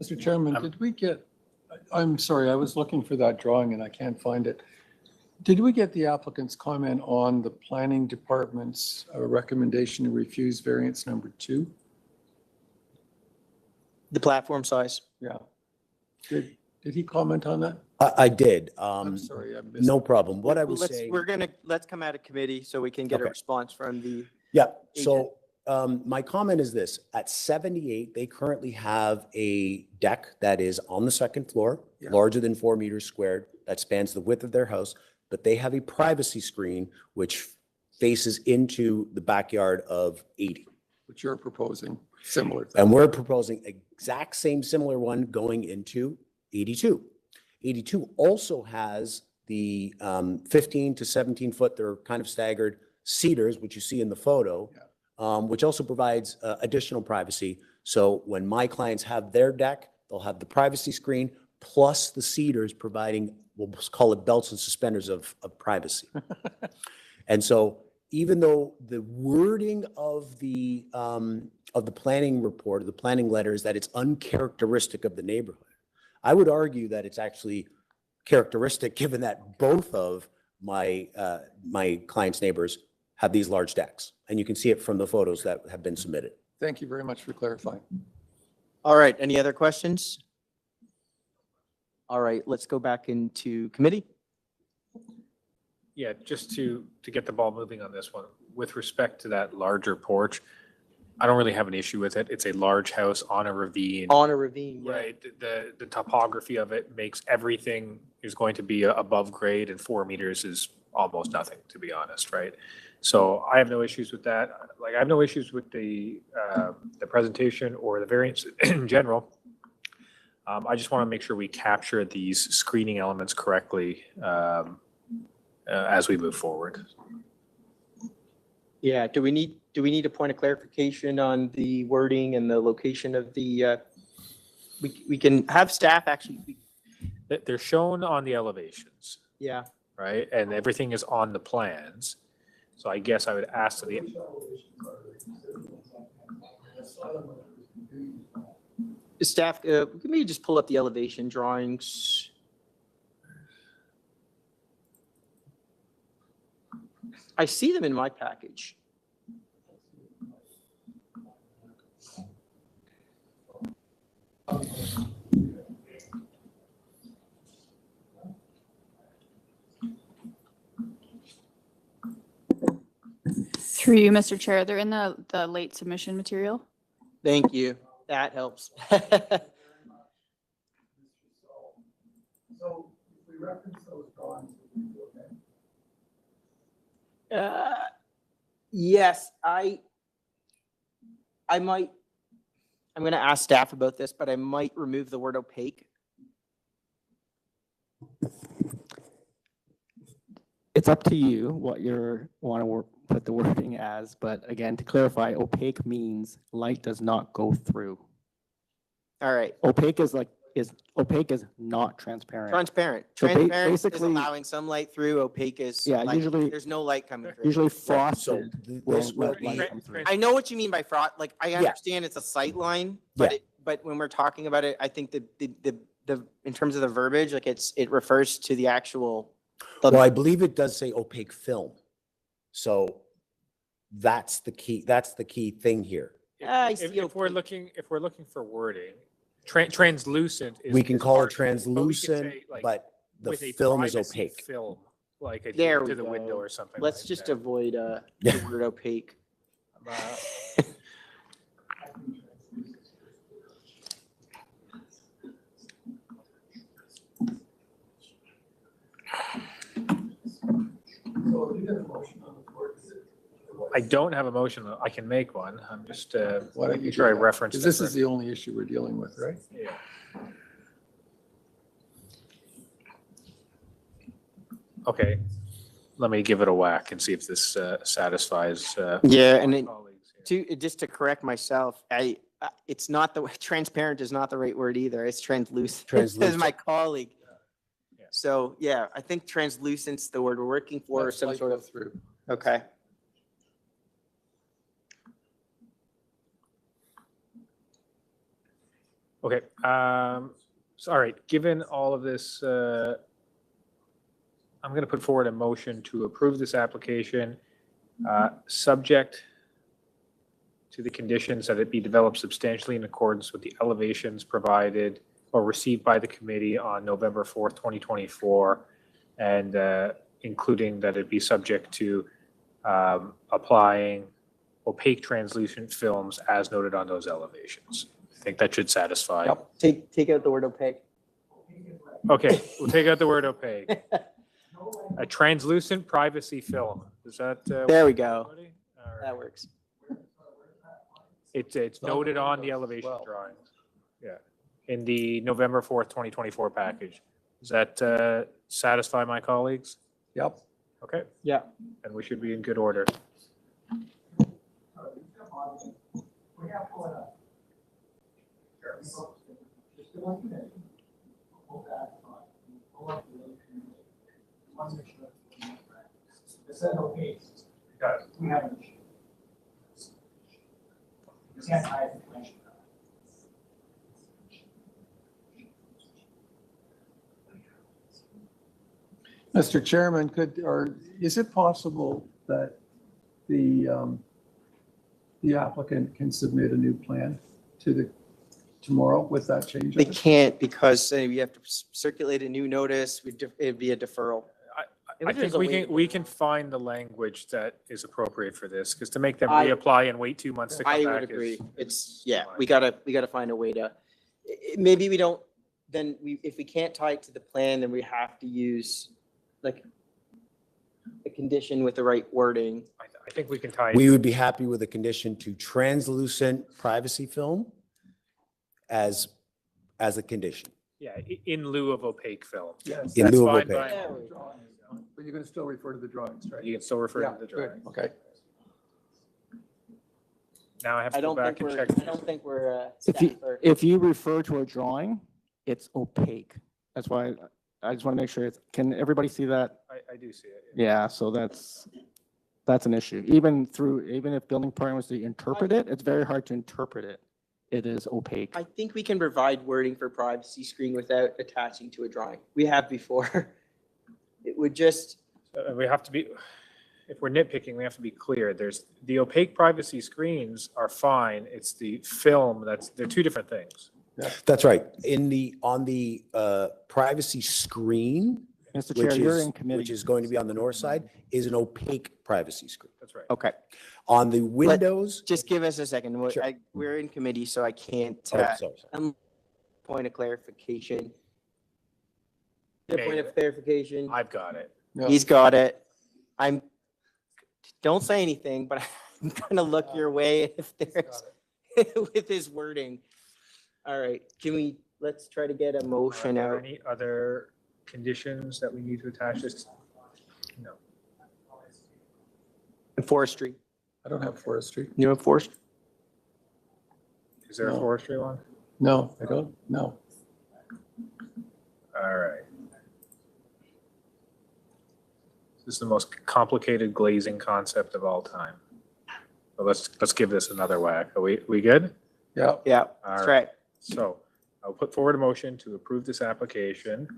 Mr. Chairman, did we get, I'm sorry, I was looking for that drawing and I can't find it. Did we get the applicant's comment on the planning department's recommendation to refuse variance number 2? The platform size. Yeah. Did he comment on that? I did. I'm sorry, I missed. No problem. What I was Let's- saying. let's come out of committee so we can get a Okay. response from the, Yeah, so my comment is this, at 78, they currently have a deck that is on the second floor, Yeah. larger than 4 meters squared, that spans the width of their house, but they have a privacy screen which faces into the backyard of 80. What you're proposing, similar. And we're proposing exact same similar one going into 82. 82 also has the 15 to 17 foot, they're kind of staggered cedars, which you see in the photo, which also provides additional privacy. So when my clients have their deck, they'll have the privacy screen plus the cedars providing, we'll call it belts and suspenders of privacy. And so even though the wording of the planning report, the planning letter is that it's uncharacteristic of the neighborhood, I would argue that it's actually characteristic given that both of my clients' neighbors have these large decks. And you can see it from the photos that have been submitted. Thank you very much for clarifying. all right, any other questions? All right, let's go back into committee. Yeah, just to get the ball moving on this one, with respect to that larger porch, I don't really have an issue with it. It's a large house on a ravine. On a ravine, yeah. Right, the topography of it makes everything is going to be above grade, and 4 meters is almost nothing, to be honest, right? So I have no issues with that. Like, I have no issues with the presentation or the variance in general. I just want to make sure we capture these screening elements correctly as we move forward. Yeah, do we need a point of clarification on the wording and the location of the, we can have staff actually, They're shown on the elevations, yeah. right? And everything is on the plans. So I guess I would ask the, Staff, can maybe just pull up the elevation drawings? I see them in my package. Through you, Mr. Chair, they're in the late submission material. Thank you. That helps. So if we reference those drawings, Yes, I'm going to ask staff about this, but I might remove the word opaque. It's up to you what you want to put the wording as, but again, to clarify, opaque means light does not go through. All right. Opaque is opaque is not transparent. Transparent. So Transparent is basically- allowing some light through. Opaque is Yeah, like, usually- there's no light coming through. Usually So frosted will this will let light be, come through. I know what you mean by fraud. Like, I Yeah. understand it's a sight line, but Yeah. but when we're talking about it, I think the in terms of the verbiage, like it refers to the actual. well, I believe it does say opaque film. So that's the key thing here. If we're looking for wording, translucent is. We can is call it part of but we could translucent, say, like, but the with a film is privacy opaque. Film, like There adhered we to the window go. or something. Let's like just that. avoid Yeah. the word opaque. So you got a motion on the floor. I don't have a motion. I can make one. I'm just Why don't you making sure I do that? reference. Because this is the only issue we're dealing with, right? Yeah. Okay, let me give it a whack and see if this satisfies. Yeah, and then colleagues here. just to correct myself, it's not transparent is not the right word either. It's translucent. As Translucent. my colleague. Yeah. So yeah, I think translucent's the word we're working for, or Let some light sort go of, through. okay. Okay, so, all right, given all of this, I'm going to put forward a motion to approve this application, subject to the conditions that it be developed substantially in accordance with the elevations provided or received by the committee on November 4th, 2024, and including that it be subject to applying opaque translucent films as noted on those elevations. I think that should satisfy. Yep. Take out the word opaque. Okay, we'll take out the word opaque. A translucent privacy film. Is that? There we go. everybody? All right. That works. It's on the noted on the windows as elevation well. drawings. Yeah, in the November 4th, 2024 package. Does that satisfy my colleagues? Yep. Okay, Yeah. and we should be in good order. We have one up. Just one minute. Hold that thought. Hold on to it. Want to make sure. Is that okay? We have an issue. You can't hide information. Mr. Chairman, is it possible that the applicant can submit a new plan tomorrow with that change? They can't because you have to circulate a new notice. It'd be a deferral. I think we can find the language that is appropriate for this, because to make them I- reapply and wait 2 months to come I back would is. agree. We gotta find a way to, maybe we don't, then if we can't tie it to the plan, then we have to use like a condition with the right wording. I think we can tie. We would be happy with a condition to translucent privacy film as a condition. Yeah, in lieu of opaque film. Yes. In That's lieu of fine by opaque. me. But you're going to still refer to the drawings, right? You can still refer Yeah, to the good. drawing. Okay. Now I have to go back and check. I don't think we're, If you refer to a drawing, it's opaque. That's why I just want to make sure can everybody see that? I do see it. Yeah, so that's an issue. Even if building department was to interpret it, it's very hard to interpret it. It is opaque. I think we can provide wording for privacy screen without attaching to a drawing. We have before. It would just, We have to be, if we're nitpicking, we have to be clear. There's, the opaque privacy screens are fine. It's the film they're two different things. That's right. On the privacy screen, Mr. Chair, you're in which committee. is going to be on the north side, is an opaque privacy screen. That's right. okay. On the windows, Just give us a second. Sure. We're in committee, so I can't, sorry. point of clarification. Maybe. Point of clarification. I've got it. Yeah. He's got it. Don't say anything, but I'm gonna look your way if there's, with his wording. All right, let's try to get a motion Are there out. any other conditions that we need to attach this? No. And forestry. I don't have forestry. You have forestry? Is there a No. forestry one? No, I don't. No. All right. This is the most complicated glazing concept of all time. So let's give this another whack. Are we good? Yeah. Yeah, All that's right. right. So I'll put forward a motion to approve this application,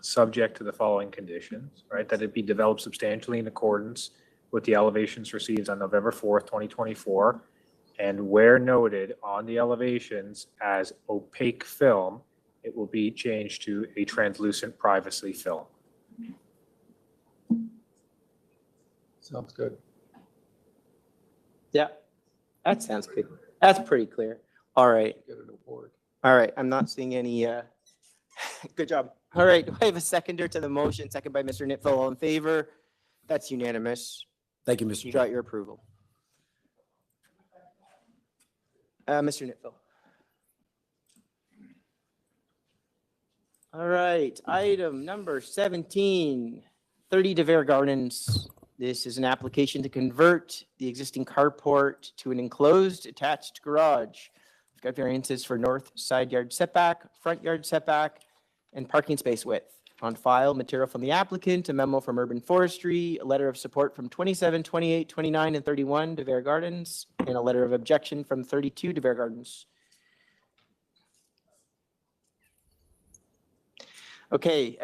subject to the following conditions, right? That it be developed substantially in accordance with the elevations received on November 4th, 2024, And where noted on the elevations as opaque film, it will be changed to a translucent privacy film. Sounds good. Yeah, that sounds good. That's pretty clear. All right. Get an award. All right. I'm not seeing any, good job. All right. Do I have a seconder to the motion? Second by Mr. Nitfeld. All in favor? That's unanimous. Thank you, Mr. You Chair. got your approval. Mr. Nitfeld. All right. Item number 17, 30 De Vere Gardens. This is an application to convert the existing carport to an enclosed attached garage. We've got variances for north side yard setback, front yard setback, and parking space width. On file, material from the applicant, a memo from Urban Forestry, a letter of support from 27, 28, 29, and 31 De Vere Gardens, and a letter of objection from 32 De Vere Gardens. Okay,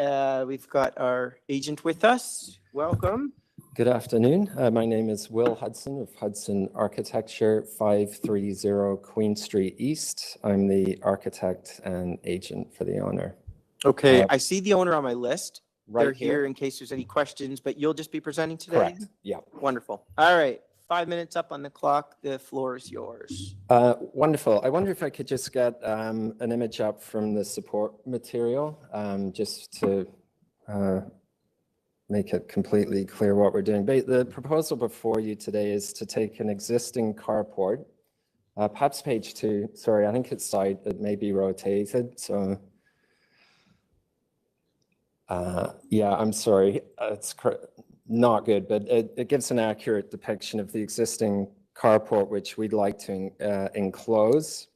we've got our agent with us. Welcome. Good afternoon. My name is Will Hudson of Hudson Architecture, 530 Queen Street East. I'm the architect and agent for the owner. Okay, I see the owner on my list. Right They're here here. in case there's any questions, but you'll just be presenting today? Correct. Yeah. Wonderful. All right, 5 minutes up on the clock. The floor is yours. Wonderful. I wonder if I could just get an image up from the support material, just to make it completely clear what we're doing. The proposal before you today is to take an existing carport, perhaps page 2. Sorry, I think it may be rotated. So, yeah, I'm sorry. It's not good, but it gives an accurate depiction of the existing carport, which we'd like to enclose.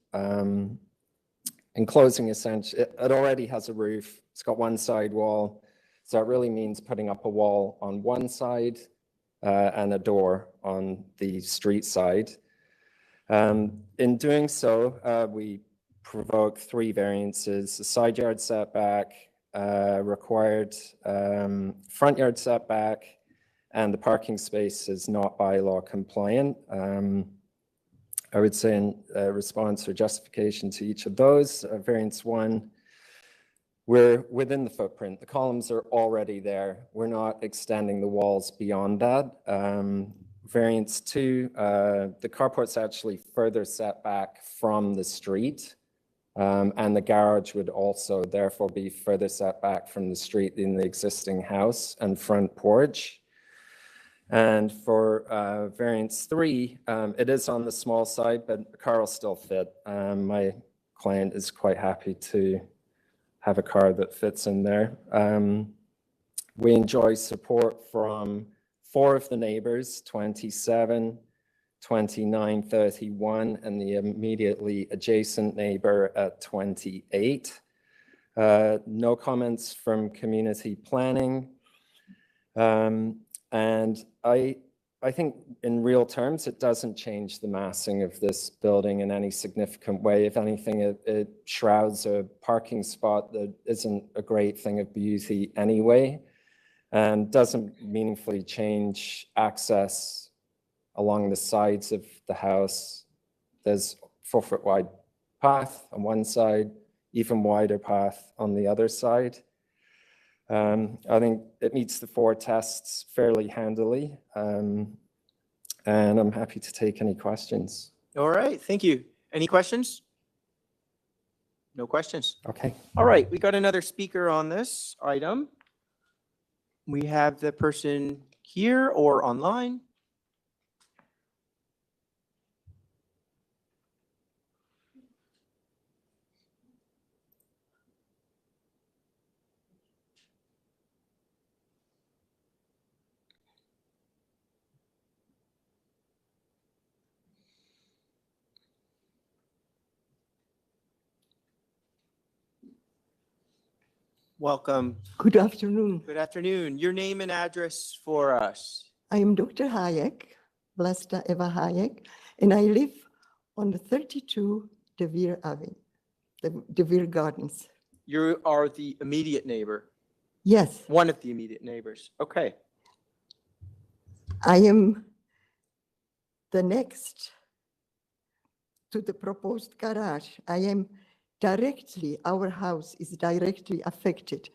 Enclosing essentially, it already has a roof. It's got one side wall. So it really means putting up a wall on one side and a door on the street side. In doing so, we provoke 3 variances: the side yard setback, required front yard setback, and the parking space is not bylaw compliant. I would say in response or justification to each of those, variance 1, we're within the footprint. The columns are already there. We're not extending the walls beyond that. Variance 2, the carport's actually further set back from the street. And the garage would also therefore be further set back from the street in the existing house and front porch. And for variance 3, it is on the small side, but the car will still fit. My client is quite happy to have a car that fits in there. We enjoy support from 4 of the neighbors, 27, 29, 31, and the immediately adjacent neighbor at 28. No comments from community planning. And I think in real terms, it doesn't change the massing of this building in any significant way. If anything, it shrouds a parking spot that isn't a great thing of beauty anyway, and doesn't meaningfully change access along the sides of the house. There's 4-foot wide path on one side, even wider path on the other side. I think it meets the 4 tests fairly handily, and I'm happy to take any questions. All right, thank you. Any questions? No questions. Okay. All right, we got another speaker on this item. We have the person here or online. Welcome. Good afternoon. Good afternoon. Your name and address for us. I am Dr. Hayek, Vlasta Eva Hayek, and I live on the 32 De Vere Avenue, the De Vere Gardens. You are the immediate neighbor. Yes, One of the immediate neighbors. Okay. I am the next to the proposed garage, our house is directly affected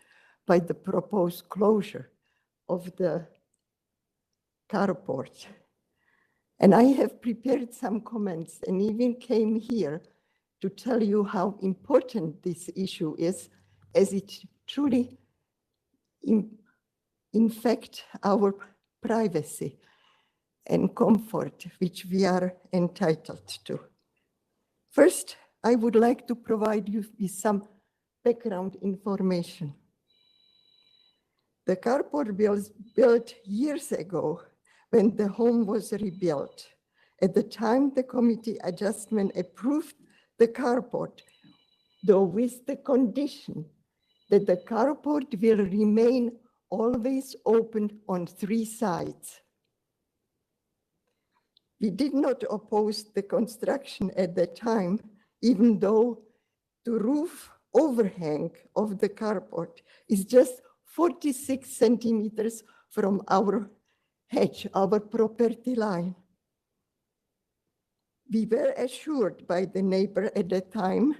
by the proposed closure of the carport. And I have prepared some comments and even came here to tell you how important this issue is, as it truly infects our privacy and comfort, which we are entitled to. First, I would like to provide you with some background information. The carport was built years ago when the home was rebuilt. At the time, the committee adjustment approved the carport, though with the condition that the carport will remain always open on 3 sides. We did not oppose the construction at that time, even though the roof overhang of the carport is just 46 centimeters from our hedge, our property line. We were assured by the neighbor at the time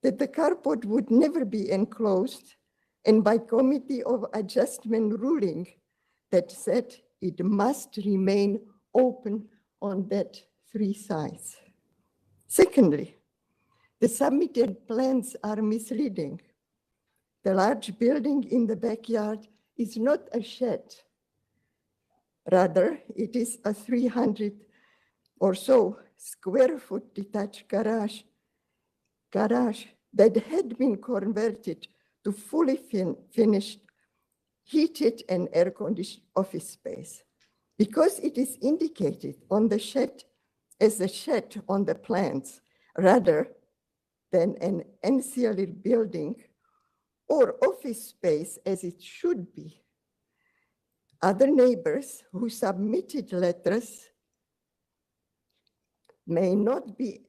that the carport would never be enclosed, and by committee of adjustment ruling that said it must remain open on that 3 sides. Secondly, the submitted plans are misleading. The large building in the backyard is not a shed. Rather, it is a 300 or so square foot detached garage that had been converted to fully finished, heated and air-conditioned office space. Because it is indicated on the shed as a shed on the plans, rather than an ancillary building or office space as it should be. Other neighbors who submitted letters may not be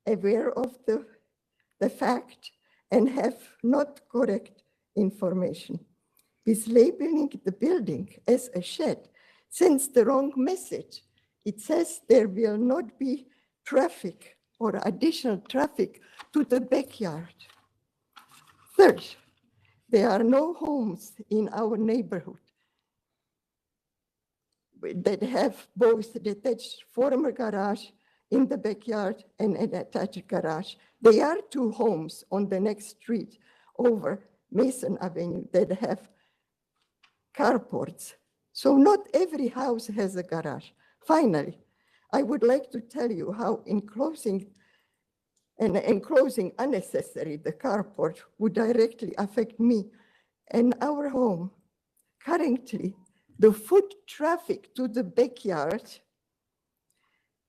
aware of the fact and have not correct information. Mislabeling the building as a shed sends the wrong message. It says there will not be traffic or additional traffic to the backyard. Third, there are no homes in our neighborhood that have both detached former garage in the backyard and an attached garage. There are 2 homes on the next street over Mason Avenue that have carports. So not every house has a garage. Finally, I would like to tell you how enclosing unnecessary the carport would directly affect me and our home. Currently, the foot traffic to the backyard,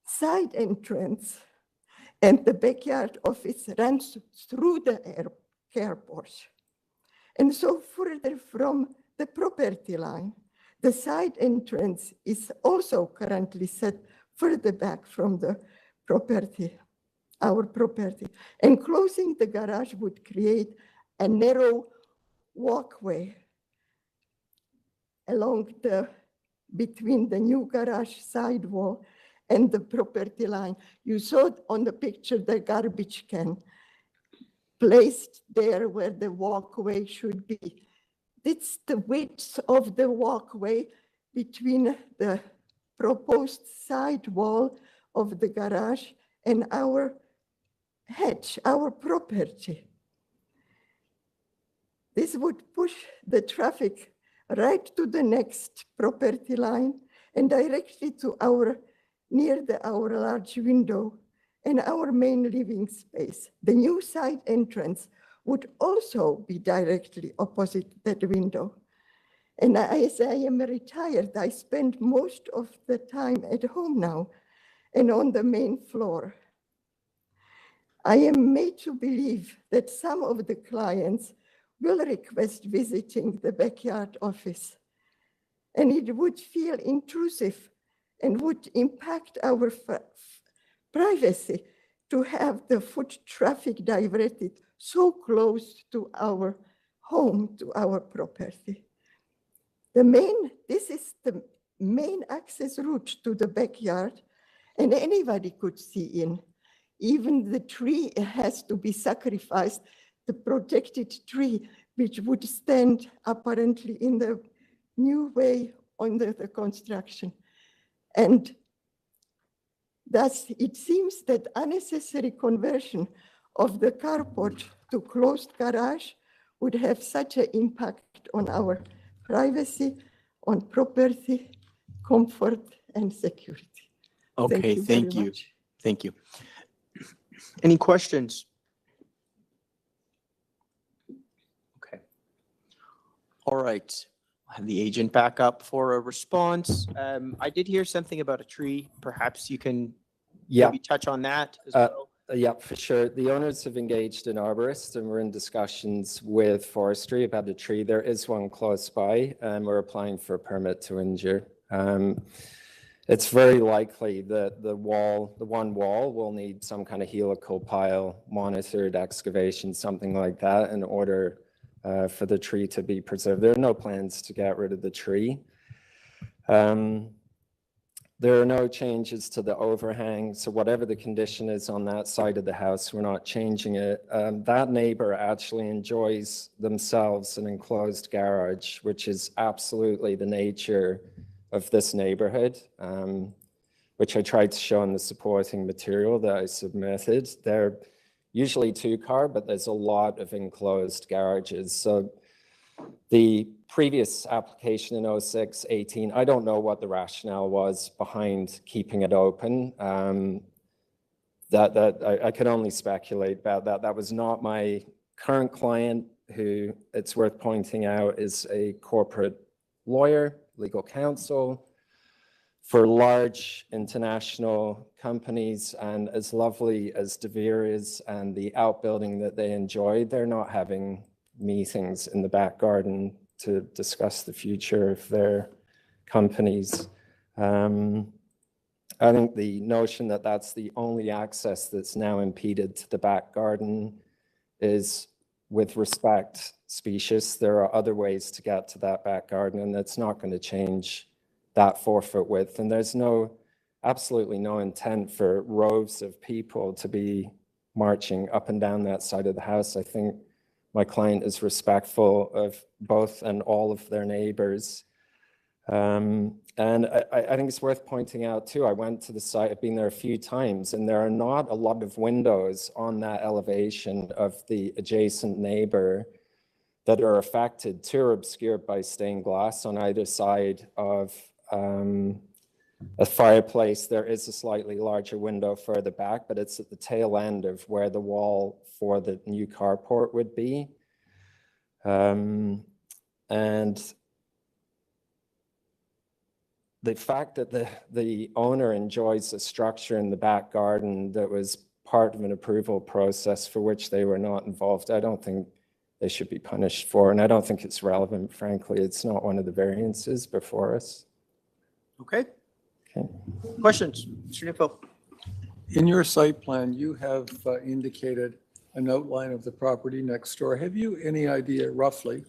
side entrance, and the backyard office runs through the carport. And so further from the property line, the side entrance is also currently set further back from the property, our property. And closing the garage would create a narrow walkway between the new garage sidewall and the property line. You saw on the picture the garbage can placed there where the walkway should be. It's the width of the walkway between the proposed side wall of the garage and our hedge, our property. This would push the traffic right to the next property line and directly to our large window and our main living space. The new side entrance would also be directly opposite that window. And as I am retired, I spend most of the time at home now and on the main floor. I am made to believe that some of the clients will request visiting the backyard office, and it would feel intrusive and would impact our privacy to have the foot traffic diverted so close to our home, to our property. This is the main access route to the backyard, and anybody could see in. Even the tree has to be sacrificed, the protected tree, which would stand apparently in the new way under the construction. And thus, it seems that unnecessary conversion of the carport to closed garage would have such an impact on our privacy, on property, comfort, and security. Okay, very thank you. much. Thank you. Any questions? Okay. All right. I'll have the agent back up for a response. I did hear something about a tree. Perhaps you can Yeah. maybe touch on that as well. Yeah, for sure. The owners have engaged an arborist and we're in discussions with forestry about a tree. There is one close by and we're applying for a permit to injure. It's very likely that the one wall will need some kind of helical pile, monitored excavation, something like that in order for the tree to be preserved. There are no plans to get rid of the tree. There are no changes to the overhang, so whatever the condition is on that side of the house, we're not changing it. That neighbor actually enjoys themselves an enclosed garage, which is absolutely the nature of this neighborhood, which I tried to show in the supporting material that I submitted. They're usually 2-car, but there's a lot of enclosed garages. So the previous application in 06-18, I don't know what the rationale was behind keeping it open. I can only speculate about that. That was not my current client, who, it's worth pointing out, is a corporate lawyer, legal counsel for large international companies. And as lovely as VERE is and the outbuilding that they enjoy, they're not having meetings in the back garden to discuss the future of their companies. I think the notion that that's the only access that's now impeded to the back garden is, with respect, specious. There are other ways to get to that back garden, and it's not going to change that 4-foot width. And there's absolutely no intent for rows of people to be marching up and down that side of the house. I think my client is respectful of both and all of their neighbors. And I think it's worth pointing out too, I went to the site, I've been there a few times, and there are not a lot of windows on that elevation of the adjacent neighbor that are affected. Two are obscured by stained glass on either side of a fireplace. There is a slightly larger window further back, but it's at the tail end of where the wall for the new carport would be. And the fact that the owner enjoys a structure in the back garden that was part of an approval process for which they were not involved, I don't think they should be punished for. And I don't think it's relevant, frankly. It's not one of the variances before us. Okay. Okay. Questions? Mr. Nippo? In your site plan, you have indicated an outline of the property next door. Have you any idea roughly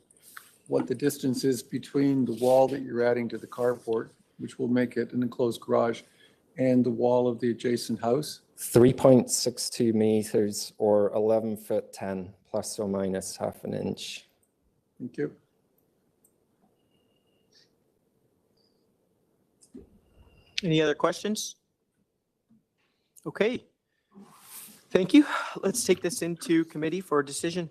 what the distance is between the wall that you're adding to the carport, which will make it an enclosed garage, and the wall of the adjacent house? 3.62 meters or 11 foot 10, plus or minus half an inch. Thank you. Any other questions? Okay. Thank you. Let's take this into committee for a decision.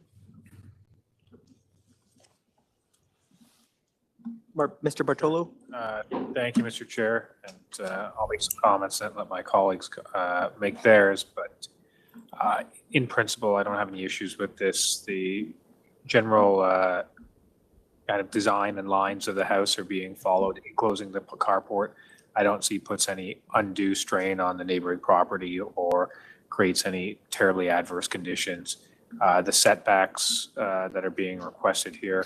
Mr. Bartolo? Thank you, Mr. Chair, and I'll make some comments and let my colleagues make theirs, but in principle, I don't have any issues with this. The general kind of design and lines of the house are being followed, enclosing the carport. I don't see puts any undue strain on the neighboring property or creates any terribly adverse conditions. The setbacks that are being requested here,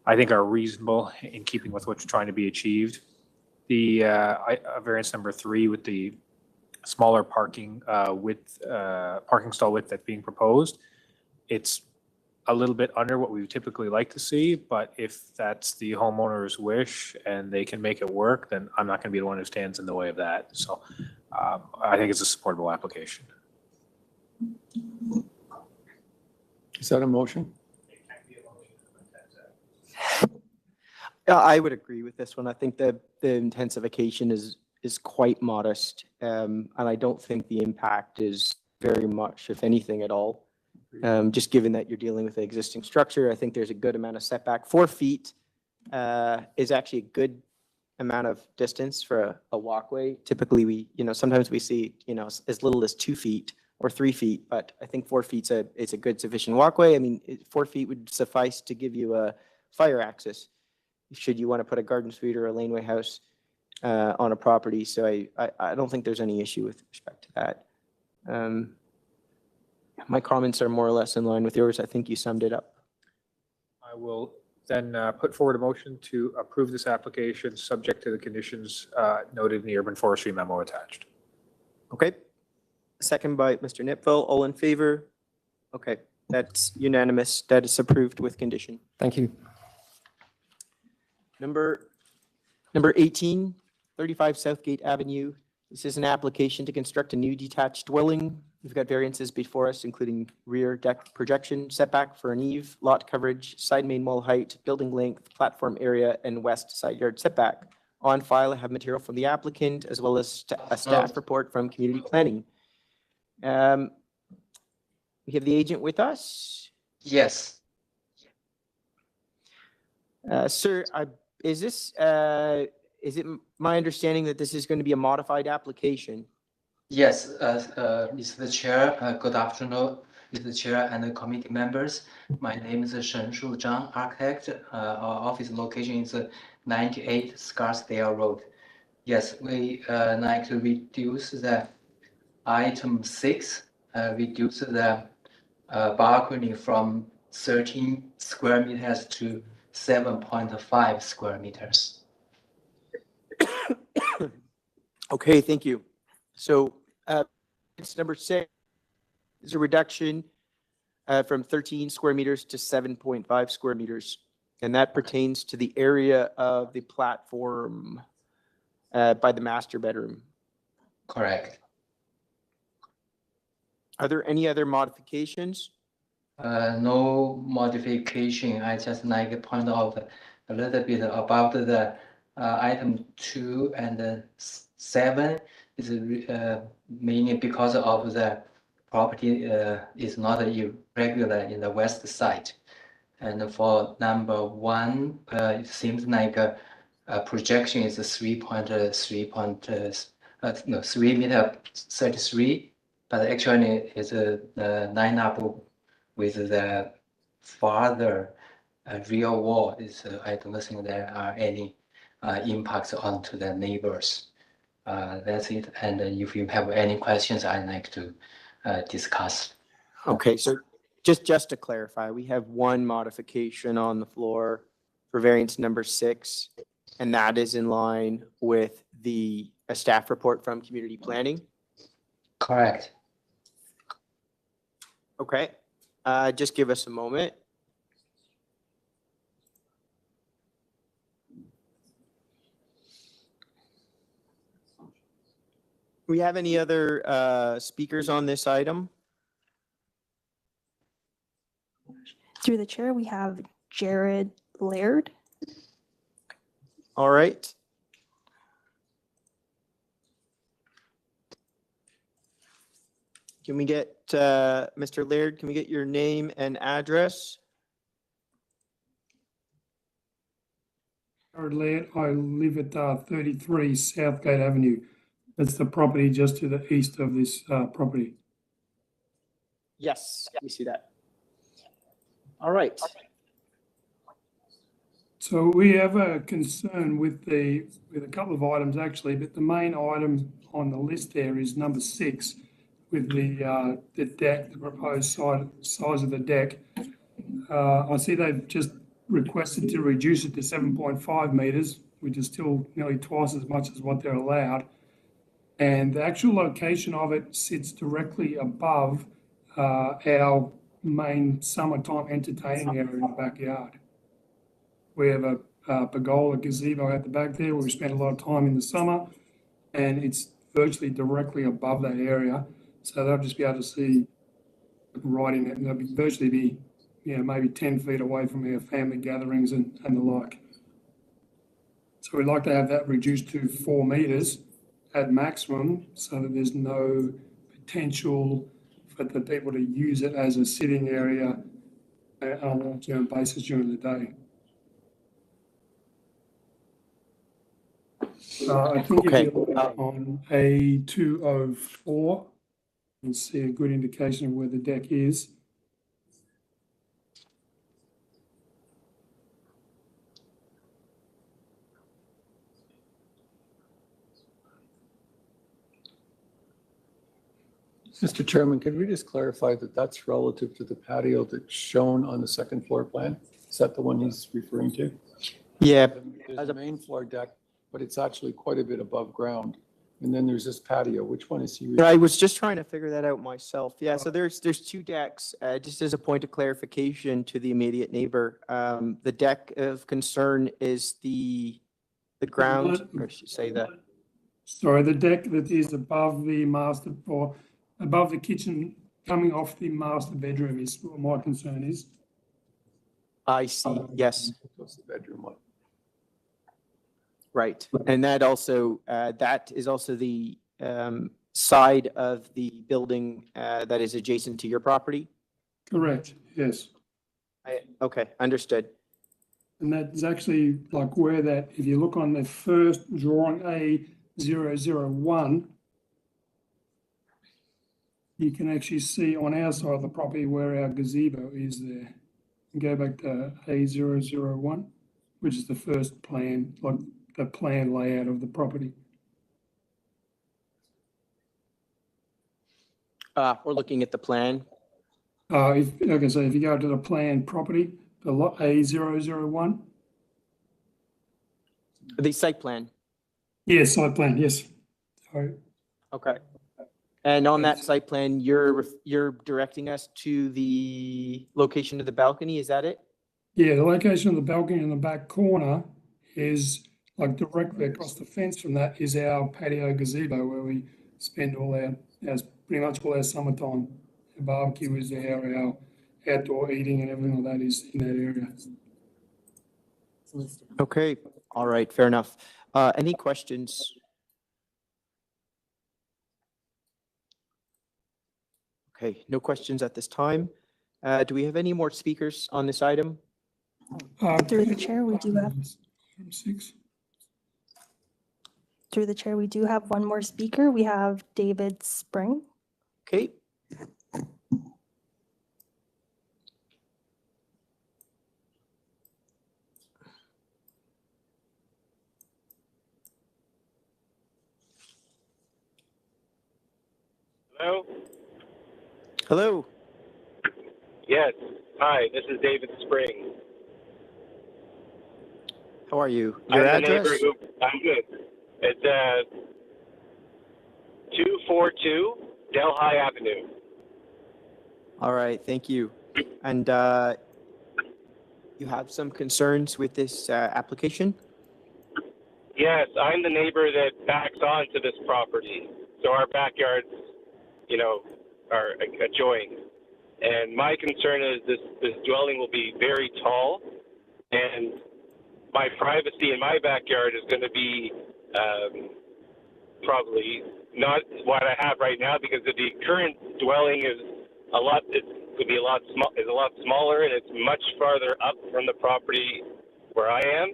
I think, are reasonable in keeping with what's trying to be achieved. The variance number 3 with the smaller parking stall width that's being proposed, it's a little bit under what we would typically like to see, but if that's the homeowner's wish and they can make it work, then I'm not going to be the one who stands in the way of that. So I think it's a supportable application. Is that a motion? Yeah, I would agree with this one. I think the intensification is quite modest, and I don't think the impact is very much, if anything at all. Just given that you're dealing with an existing structure, I think there's a good amount of setback. 4 feet is actually a good amount of distance for a walkway. Typically, sometimes we see, as little as 2 feet or 3 feet, but I think 4 feet's a good sufficient walkway. I mean, 4 feet would suffice to give you a fire access should you want to put a garden suite or a laneway house on a property. So I don't think there's any issue with respect to that. My comments are more or less in line with yours. I think you summed it up. I will then put forward a motion to approve this application subject to the conditions noted in the urban forestry memo attached. Okay. Second by Mr. Nipfel. All in favor? Okay, that's unanimous. That is approved with condition. Thank you. Number 18, 35 Southgate Avenue. This is an application to construct a new detached dwelling. We've got variances before us, including rear deck projection, setback for an eave, lot coverage, side main wall height, building length, platform area, and west side yard setback. On file, I have material from the applicant as well as a staff report from community planning. We have the agent with us. Yes. Sir, is it my understanding that this is going to be a modified application? Yes, Mr. Chair, good afternoon, Mr. Chair and the committee members. My name is Shenshu Zhang, architect. Our office location is 98 Scarsdale Road. Yes, we like to reduce the item 6, reduce the balcony from 13 square meters to 7.5 square meters. Okay, thank you. So it's number 6 is a reduction from 13 square meters to 7.5 square meters. And that pertains to the area of the platform by the master bedroom. Correct. Are there any other modifications? No modification. I just like to point out a little bit about the item 2 and 7 is mainly because of the property is not irregular in the west side. And for number 1, it seems like a projection is 3 meter 33, but actually it's line up with the farther rear wall. I don't think there are any impacts onto the neighbors. That's it. And if you have any questions, I'd like to discuss. Okay, so just to clarify, we have one modification on the floor for variance number 6, and that is in line with a staff report from community planning. Correct. Okay, just give us a moment. We have any other speakers on this item? Through the chair, we have Jared Laird. All right. Can we get, Mr. Laird, can we get your name and address? Jared Laird, I live at 33 Southgate Avenue. That's the property just to the east of this property. Yes, we see that. All right. So we have a concern with a couple of items actually, but the main item on the list there is number 6 with the deck, the proposed size of the deck. I see they've just requested to reduce it to 7.5 meters, which is still nearly twice as much as what they're allowed. And the actual location of it sits directly above our main summertime entertaining area in the backyard. We have a pergola gazebo at the back there where we spend a lot of time in the summer, and it's virtually directly above that area. So they'll just be able to see right in it, and they'll be virtually be, maybe 10 feet away from our family gatherings and the like. So we'd like to have that reduced to 4 meters at maximum, so that there's no potential for the people to use it as a sitting area on a long-term basis during the day. I think Okay. if you look on A204, you'll see a good indication of where the deck is. Mr. Chairman, can we just clarify that that's relative to the patio that's shown on the second floor plan? Is that the one he's referring to? Yeah. There's a main floor deck, but it's actually quite a bit above ground. And then there's this patio. Which one is he? I was just trying to figure that out myself. Yeah, so there's 2 decks. Just as a point of clarification to the immediate neighbor, the deck of concern is the ground, or I should say the. Sorry, the deck that is above the master, or above the kitchen, coming off the master bedroom is what my concern is. I see, yes. That's the bedroom one. Right, and that also, that is also the side of the building that is adjacent to your property? Correct, yes. Okay, understood. And that's actually like where that, if you look on the first drawing A001, you can actually see on our side of the property where our gazebo is there. And go back to A001, which is the first plan, like the plan layout of the property. We're looking at the plan. If you go to the plan property, the lot A001. The site plan. Yes, site plan, yes. Sorry. Okay. And on that site plan, you're directing us to the location of the balcony, is that it? Yeah, the location of the balcony in the back corner is like directly across the fence from that is our patio gazebo where we spend all our pretty much all our summertime. The barbecue is there, our outdoor eating and everything like that is in that area. Okay, all right, fair enough. Any questions? Okay, no questions at this time. Do we have any more speakers on this item? Through the chair, we do have. 6. Through the chair, we do have one more speaker. We have David Spring. Okay. Hello? Hello. Yes. Hi, this is David Spring. How are you? Your I'm the address? neighbor I'm good. It's 242 Delhi Avenue. All right, thank you. And you have some concerns with this application? Yes, I'm the neighbor that backs onto this property. So our backyards, are adjoined. And my concern is this dwelling will be very tall, and my privacy in my backyard is going to be probably not what I have right now, because the current dwelling is a lot smaller, and it's much farther up from the property where I am.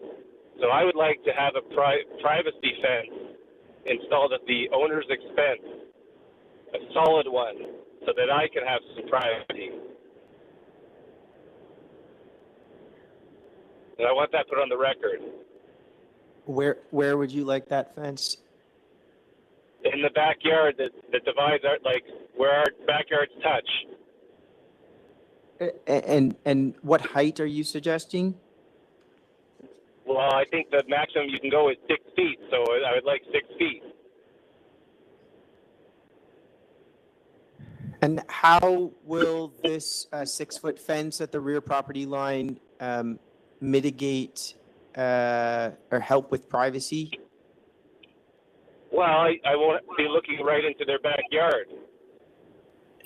So I would like to have a privacy fence installed at the owner's expense, a solid one, so that I can have some privacy. And I want that put on the record. Where would you like that fence? In the backyard that divides our, like where our backyards touch. And what height are you suggesting? Well, I think the maximum you can go is 6 feet, so I would like 6 feet. And how will this 6-foot fence at the rear property line mitigate or help with privacy? Well, I won't be looking right into their backyard.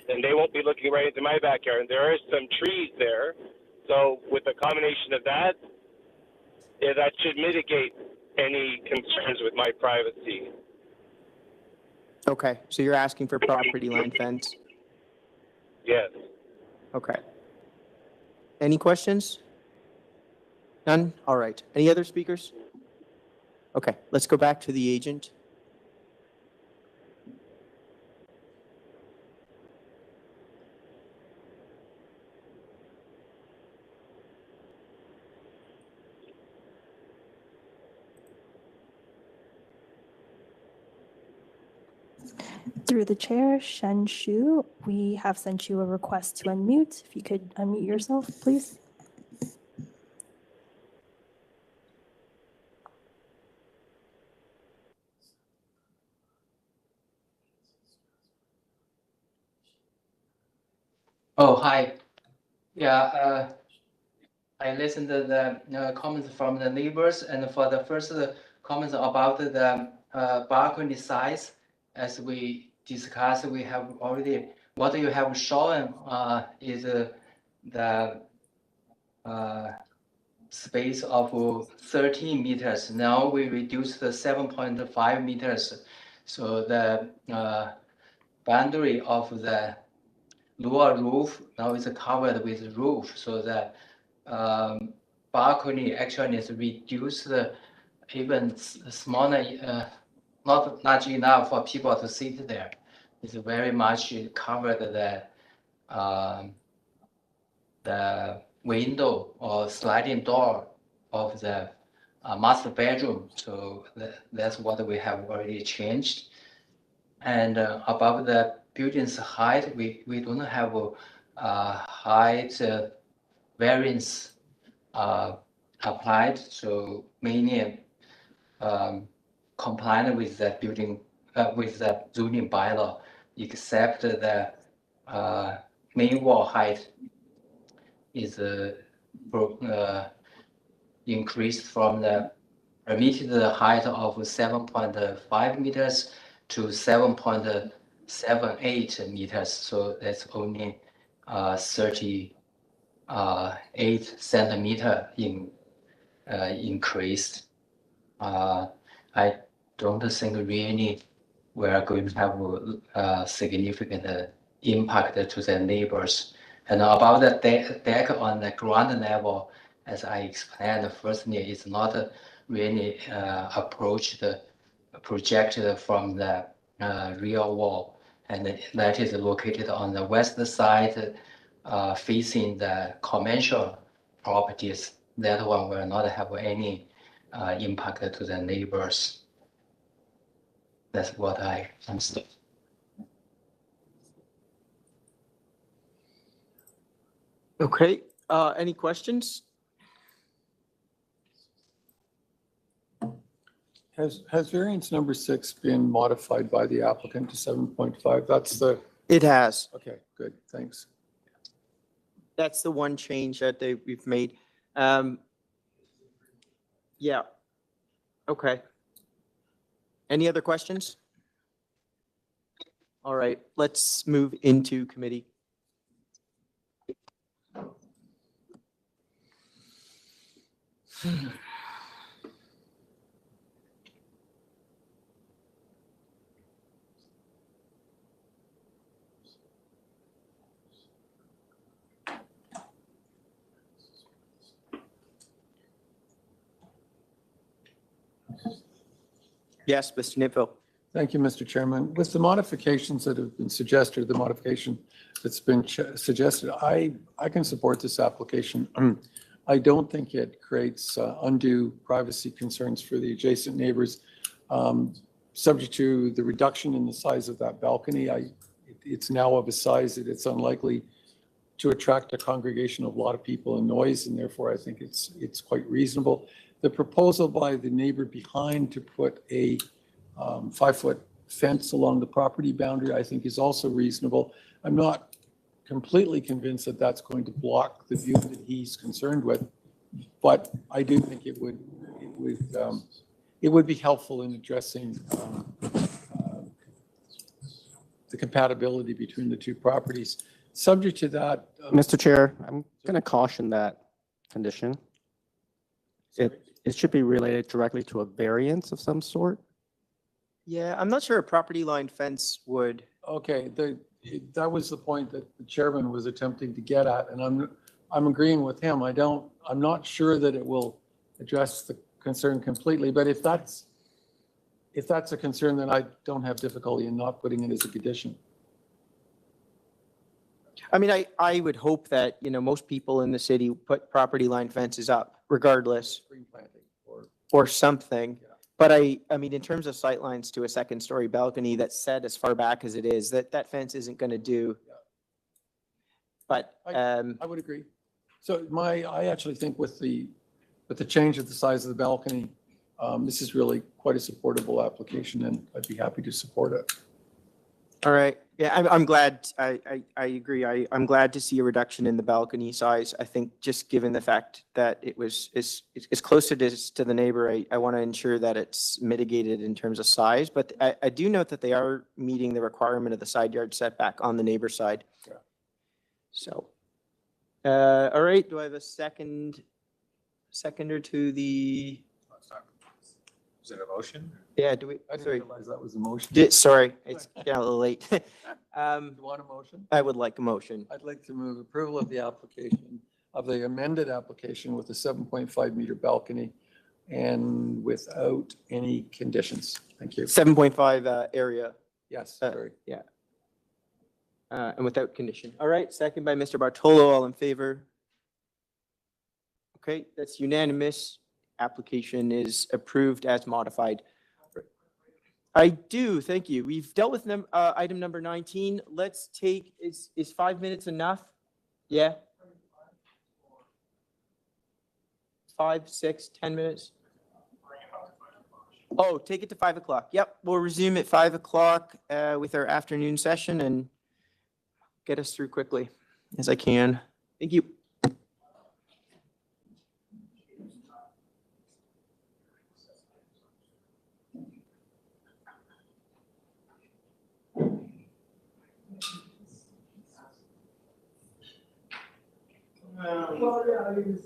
And they won't be looking right into my backyard. And there are some trees there. So with a combination of that, yeah, that should mitigate any concerns with my privacy. Okay, so you're asking for property line fence? Yes. Okay. Any questions? None? All right. Any other speakers? Okay, let's go back to the agent. Through the chair, Shen Shu, we have sent you a request to unmute. If you could unmute yourself, please. Oh, hi. Yeah, I listened to the comments from the neighbors, and for the first comments about the balcony size, as we discussed, we have already, what you have shown is the space of 13 meters. Now we reduced the 7.5 meters. So the boundary of the lower roof now is covered with roof. So the balcony actually is reduced even smaller, not large enough for people to sit there. It's very much covered the window or sliding door of the master bedroom. So that's what we have already changed. And above the building's height, we don't have a height variance applied. So mainly compliant with the building, with the zoning bylaw, except the main wall height is increased from the permitted height of 7.5 meters to 7.78 meters. So that's only 38 centimeter increased. I don't think really we are going to have a significant impact to the neighbors. And about the deck on the ground level, as I explained, firstly, it's not really projected from the rear wall, and that is located on the west side, facing the commercial properties. That one will not have any impact to the neighbors. That's what I understood. Okay, any questions? Has variance number 6 been modified by the applicant to 7.5? That's the, It has. okay, good, thanks. That's the one change that we've made. Yeah. Okay. Any other questions? All right, let's move into committee. Yes, Mr. Nipville. Thank you, Mr. Chairman. With the modifications that have been suggested, the modification that's been suggested, I can support this application. I don't think it creates undue privacy concerns for the adjacent neighbors. Subject to the reduction in the size of that balcony, it's now of a size that it's unlikely to attract a congregation of a lot of people and noise, and therefore I think it's quite reasonable. The proposal by the neighbor behind to put a 5-foot fence along the property boundary, I think is also reasonable. I'm not completely convinced that that's going to block the view that he's concerned with, but I do think it would be helpful in addressing the compatibility between the two properties. Subject to that. Mr. Chair, I'm going to caution that condition. It should be related directly to a variance of some sort. Yeah, I'm not sure a property line fence would. Okay, that was the point that the chairman was attempting to get at, and I'm agreeing with him. I'm not sure that it will address the concern completely, but if that's a concern, then I don't have difficulty in not putting it as a condition. I mean, I would hope that, most people in the city put property line fences up regardless Green planting or something. But I mean, in terms of sightlines to a second story balcony that's set as far back as it is, that fence isn't going to do. But I would agree. So I actually think with the change of the size of the balcony, this is really quite a supportable application, and I'd be happy to support it. all right. Yeah, I'm glad. I agree. I'm glad to see a reduction in the balcony size. I think just given the fact that it was is closer to the neighbor, I want to ensure that it's mitigated in terms of size. But I do note that they are meeting the requirement of the side yard setback on the neighbor side. Yeah. So, all right. Do I have a seconder to the? Is it a motion? Yeah. Do we? I didn't Sorry. realize that was a motion. Sorry, it's getting a little late. You want a motion? I would like a motion. I'd like to move approval of the application, of the amended application with the 7.5 meter balcony and without any conditions. Thank you. 7.5 area. Yes, sorry. Yeah. And without condition. All right, second by Mr. Bartolo, all in favor? Okay, that's unanimous. Application is approved as modified. I do, thank you. We've dealt with item number 19. Let's take, is 5 minutes enough? Yeah? 5, 6, 10 minutes? Oh, take it to 5 o'clock. Yep, we'll resume at 5 o'clock with our afternoon session and get us through quickly as I can. Thank you. Well, yeah, I mean,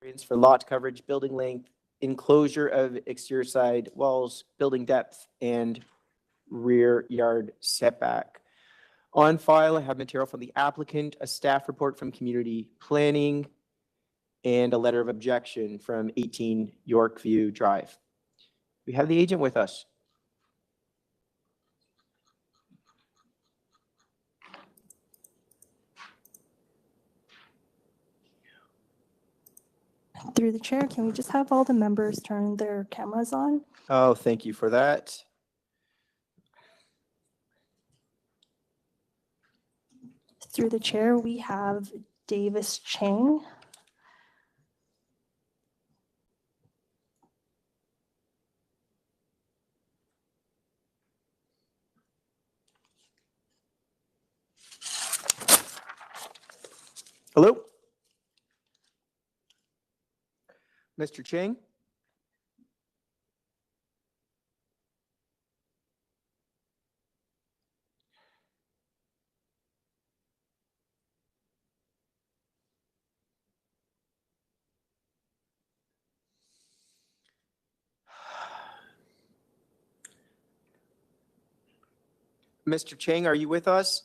variance for lot coverage, building length, enclosure of exterior side walls, building depth, and rear yard setback. On file, I have material from the applicant, a staff report from community planning, and a letter of objection from 18 Yorkview Drive. We have the agent with us. Through the chair, can we just have all the members turn their cameras on? Oh, thank you for that. Through the chair, we have Davis Chang. Hello? Mr. Chang? Mr. Chang, are you with us?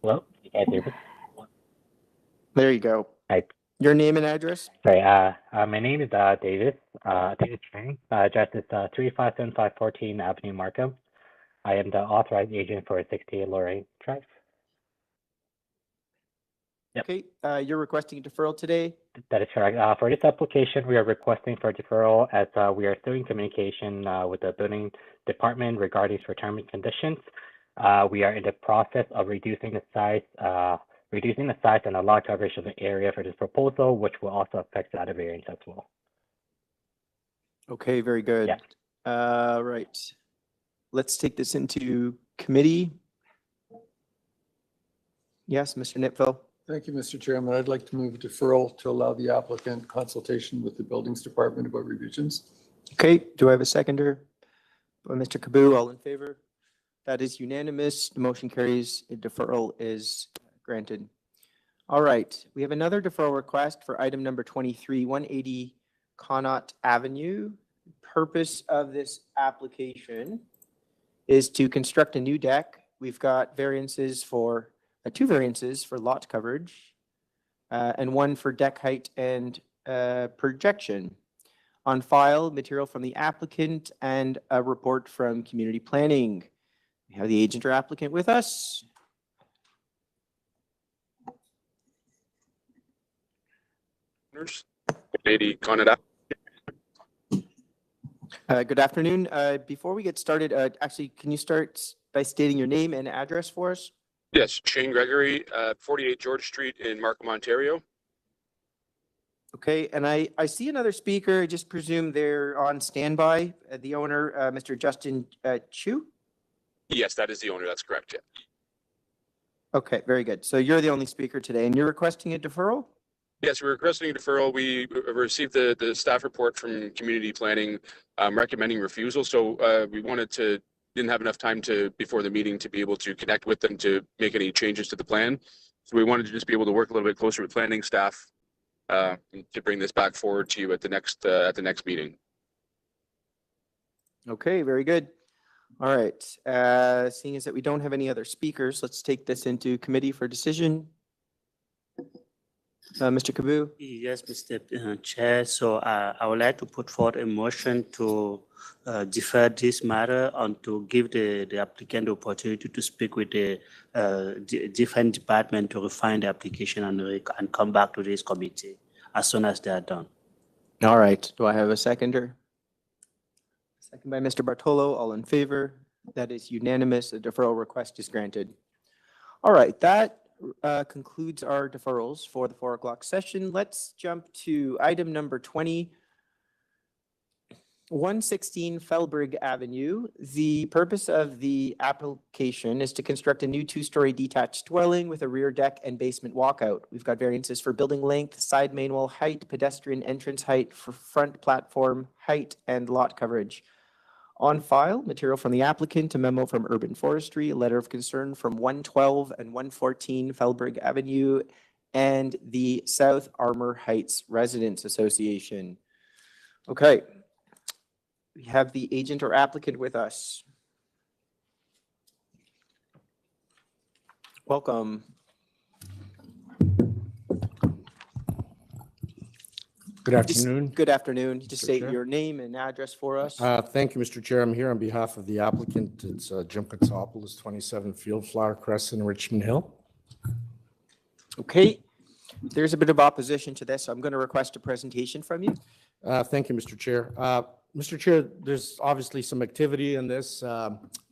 Hello, you guys hear me? There you go. Hi. Your name and address? Sorry, my name is Davis Chang. Address is 357514 Avenue Markham. I am the authorized agent for 68 LORRAINE Drive. Yep. Okay, you're requesting a deferral today? That is correct. For this application, we are requesting for deferral as we are still in communication with the building department regarding its terms and conditions. We are in the process of reducing the size and the lot coverage of the area for this proposal, which will also affect the other variants as well. Okay, very good. Yeah. Right. Let's take this into committee. Yes, Mr. Nipfel. Thank you, Mr. Chairman. I'd like to move deferral to allow the applicant consultation with the buildings department about revisions. Okay, do I have a seconder? By Mr. Kaboo, all in favor? That is unanimous. The motion carries. A deferral is granted. All right, we have another deferral request for item number 23, 180 Connaught Avenue. Purpose of this application is to construct a new deck. We've got variances for, two variances for lot coverage, and one for deck height and projection. On file, material from the applicant and a report from community planning. We have the agent or applicant with us. Lady Connaught. Good afternoon. Before we get started, actually, can you start by stating your name and address for us? Yes, Shane Gregory, 48 George Street in Markham, Ontario. Okay, and I see another speaker. I just presume they're on standby. The owner, Mr. Justin Chu? Yes, that is the owner. That's correct. Yeah. Okay, very good. So you're the only speaker today, and you're requesting a deferral? Yes, we're requesting a deferral. We received the staff report from community planning recommending refusal. So we didn't have enough time before the meeting to be able to connect with them to make any changes to the plan. So we wanted to just be able to work a little bit closer with planning staff to bring this back forward to you at the next meeting. Okay, very good. All right, seeing as that we don't have any other speakers, let's take this into committee for decision. Mr. Kaboo? Yes, Mr. Chair. So I would like to put forward a motion to defer this matter and to give the applicant the opportunity to speak with the different department to refine the application and come back to this committee as soon as they are done. All right, do I have a seconder? Second by Mr. Bartolo, all in favor? That is unanimous. The deferral request is granted. All right, that concludes our deferrals for the 4 o'clock session. Let's jump to item number 20. 116 FELBRIGG Avenue. The purpose of the application is to construct a new two-story detached dwelling with a rear deck and basement walkout. We've got variances for building length, side main wall height, pedestrian entrance height, for front platform height, and lot coverage. On file, material from the applicant, a memo from Urban Forestry, a letter of concern from 112 and 114 FELBRIGG Avenue, and the South Armor Heights Residents Association. Okay. We have the agent or applicant with us. Welcome. Good afternoon. Good afternoon. Just Mr. say Chair. your name and address for us. Thank you, Mr. Chair. I'm here on behalf of the applicant. It's Jim Katsopoulos, 27 Fieldflower Crescent, Richmond Hill. Okay. There's a bit of opposition to this, so I'm going to request a presentation from you. Thank you, Mr. Chair. Mr. Chair, there's obviously some activity in this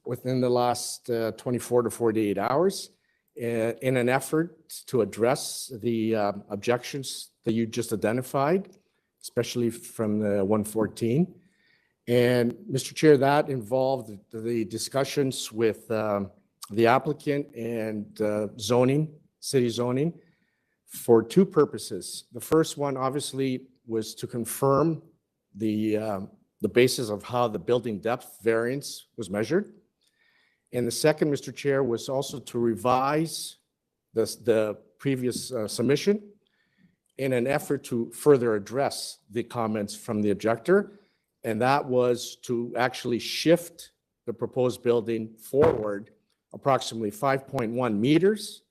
within the last 24 to 48 hours in an effort to address the objections that you just identified, especially from the 114. And Mr. Chair, that involved the discussions with the applicant and zoning, city zoning, for two purposes. The first one obviously was to confirm the basis of how the building depth variance was measured. And the second, Mr. Chair, was also to revise the previous submission in an effort to further address the comments from the objector. And that was to actually shift the proposed building forward approximately 5.1 meters.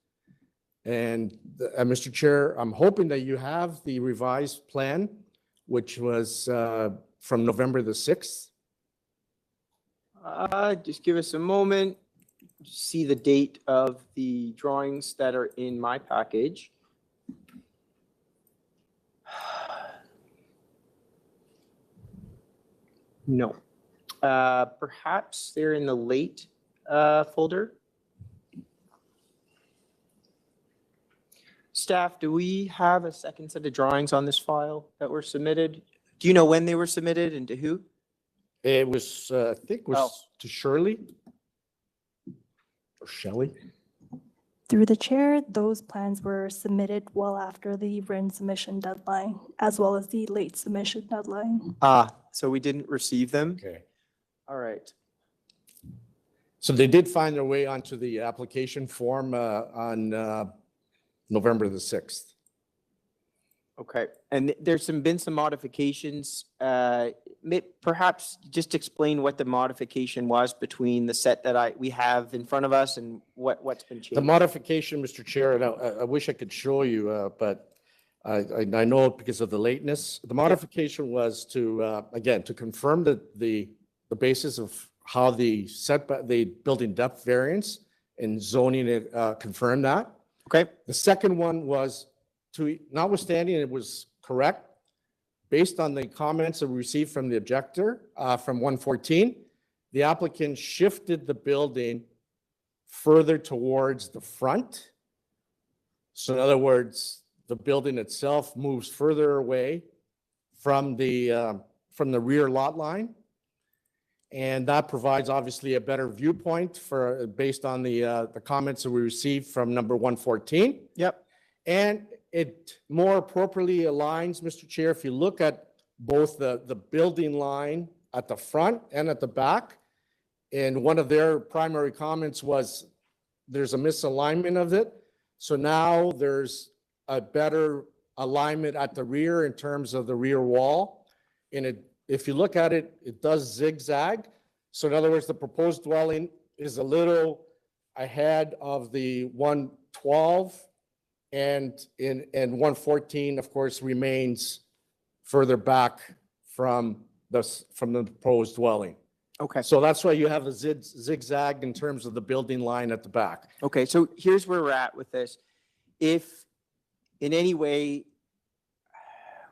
And Mr. Chair, I'm hoping that you have the revised plan, which was from November the 6th. Just give us a moment. See the date of the drawings that are in my package. No. Perhaps they're in the late folder. Staff, do we have a second set of drawings on this file that were submitted? Do you know when they were submitted and to who? It was, I think it was Oh. to Shirley or Shelley. Through the chair, those plans were submitted well after the written submission deadline, as well as the late submission deadline. So we didn't receive them? Okay. All right. So they did find their way onto the application form on November the 6th. Okay, and there's been some modifications. Perhaps just explain what the modification was between the set that we have in front of us and what's been changed. The modification, Mr. Chair, and I wish I could show you, but I know it because of the lateness. The modification was to, again, to confirm that the basis of how the setback, the building depth variance and zoning it confirmed that. Okay. The second one was to, notwithstanding it was correct, based on the comments that we received from the objector from 114, the applicant shifted the building further towards the front. So in other words, the building itself moves further away from the rear lot line. And that provides obviously a better viewpoint based on the comments that we received from number 114. Yep. And it more appropriately aligns, Mr. Chair, if you look at both the building line at the front and at the back. And one of their primary comments was there's a misalignment of it. So now there's a better alignment at the rear in terms of the rear wall. And if you look at it, it does zigzag. So in other words, the proposed dwelling is a little ahead of the 112 and 114, of course, remains further back from the proposed dwelling. Okay. So that's why you have a zigzag in terms of the building line at the back. Okay, so here's where we're at with this. If in any way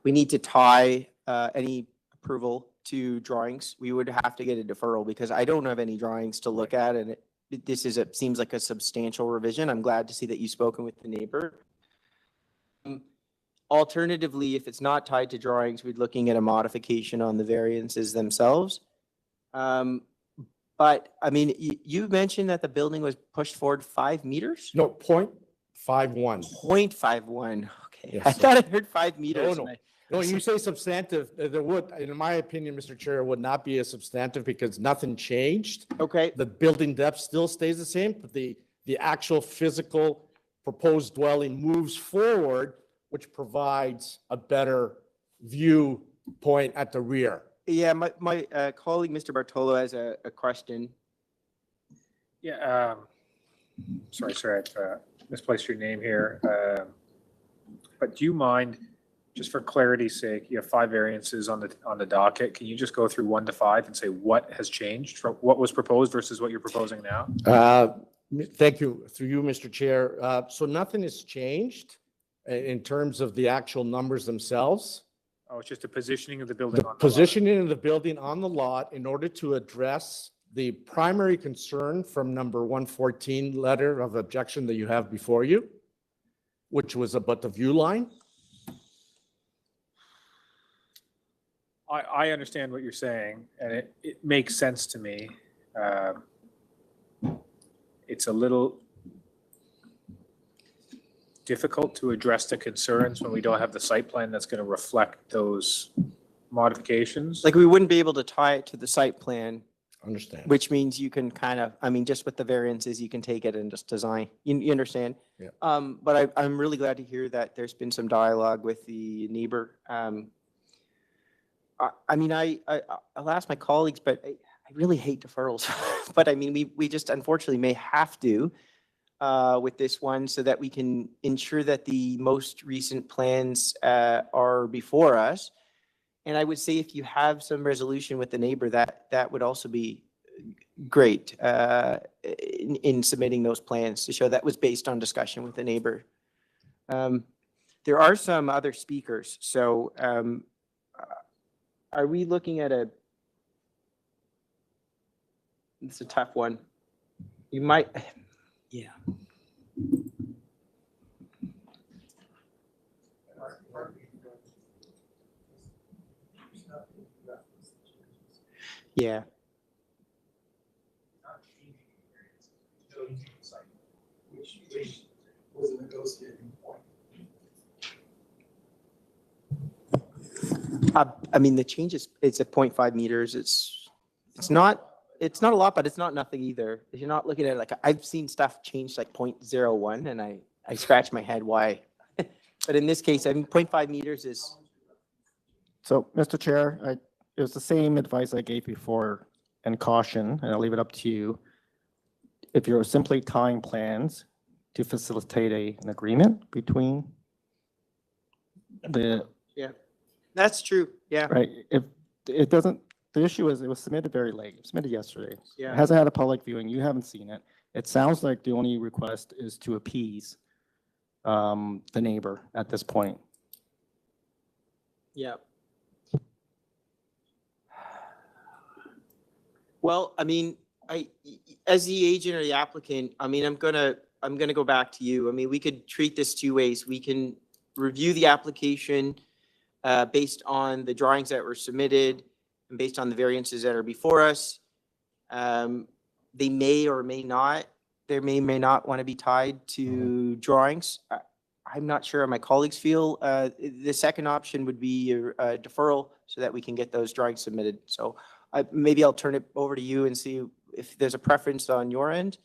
we need to tie any approval to drawings, we would have to get a deferral because I don't have any drawings to look at, and this seems like a substantial revision. I'm glad to see that you've spoken with the neighbor. Alternatively, if it's not tied to drawings, we're looking at a modification on the variances themselves. But I mean, you mentioned that the building was pushed forward 5 meters? No, 0.51. 0.51. Okay. Yes, I sir. thought I heard 5 meters. No, and no. I- No, when you say substantive, there would, in my opinion, Mr. Chair, would not be a substantive because nothing changed. Okay. The building depth still stays the same, but the actual physical proposed dwelling moves forward, which provides a better view point at the rear. Yeah, my colleague, Mr. Bartolo, has a question. Yeah, sorry, I misplaced your name here. But do you mind, just for clarity's sake, you have 5 variances on the docket. Can you just go through 1 to 5 and say what has changed from what was proposed versus what you're proposing now? Thank you. Through you, Mr. Chair. So nothing has changed in terms of the actual numbers themselves. Oh, it's just the positioning of the building The on the lot. positioning of the building on the lot in order to address the primary concern from number 114 letter of objection that you have before you, which was about the view line. I understand what you're saying, and it makes sense to me. It's a little difficult to address the concerns when we don't have the site plan that's going to reflect those modifications. Like, we wouldn't be able to tie it to the site plan, Understand. which means you can kind of, I mean, just with the variances, you can take it and just design. You understand? Yeah. But I'm really glad to hear that there's been some dialogue with the neighbor. I mean, I'll ask my colleagues, but I really hate deferrals. But I mean, we just unfortunately may have to with this one so that we can ensure that the most recent plans are before us. And I would say if you have some resolution with the neighbor, that would also be great in submitting those plans to show that was based on discussion with the neighbor. There are some other speakers, so are we looking at it's a tough one. You might, yeah. Yeah. Which was a negotiating point. I mean, the change is, it's at 0.5 meters. It's not a lot, but it's not nothing either. If you're not looking at it, like, I've seen stuff change like 0.01 and I scratch my head why. But in this case, I mean, 0.5 meters is. So, Mr. Chair, it was the same advice I gave before and caution, and I'll leave it up to you. If you're simply tying plans to facilitate an agreement between the. Yeah, that's true. Yeah. Right. If it doesn't, the issue is it was submitted very late. It was submitted yesterday. Yeah. It hasn't had a public viewing. You haven't seen it. It sounds like the only request is to appease the neighbor at this point. Yeah. Well, I mean, as the agent or the applicant, I mean, I'm gonna go back to you. I mean, we could treat this 2 ways. We can review the application based on the drawings that were submitted and based on the variances that are before us. They may or may not, there may not want to be tied to drawings. I'm not sure how my colleagues feel. The second option would be a deferral so that we can get those drawings submitted. So maybe I'll turn it over to you and see if there's a preference on your end.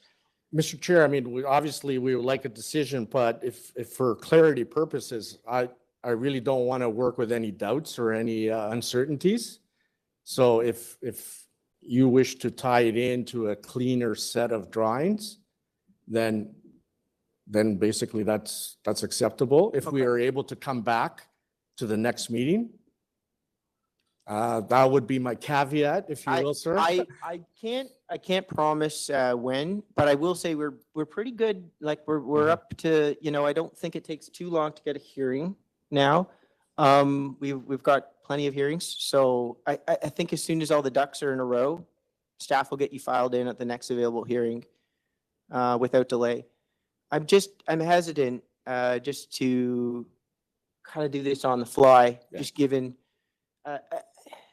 Mr. Chair, I mean, we would like a decision, but if for clarity purposes, I really don't want to work with any doubts or any uncertainties. So if you wish to tie it into a cleaner set of drawings, then basically that's acceptable. If we are able to come back to the next meeting, that would be my caveat, if you will, sir. I can't promise when, but I will say we're pretty good. Like we're up to, I don't think it takes too long to get a hearing now. We've got plenty of hearings. So I think as soon as all the ducks are in a row, staff will get you filed in at the next available hearing without delay. I'm hesitant just to kind of do this on the fly, just given,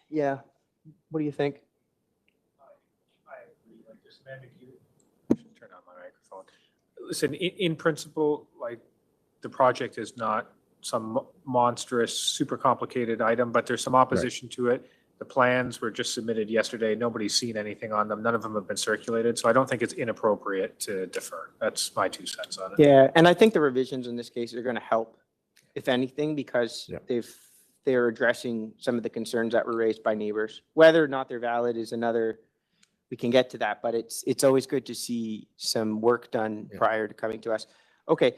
yeah. What do you think? I agree, like there's some ambiguity. I should turn on my microphone. Listen, in principle, like the project is not some monstrous, super complicated item, but there's some opposition to it. The plans were just submitted yesterday. Nobody's seen anything on them. None of them have been circulated. So I don't think it's inappropriate to defer. That's my 2 cents on it. Yeah, and I think the revisions in this case are going to help, if anything, because they're addressing some of the concerns that were raised by neighbors. Whether or not they're valid is another, we can get to that, but it's always good to see some work done prior to coming to us. Okay,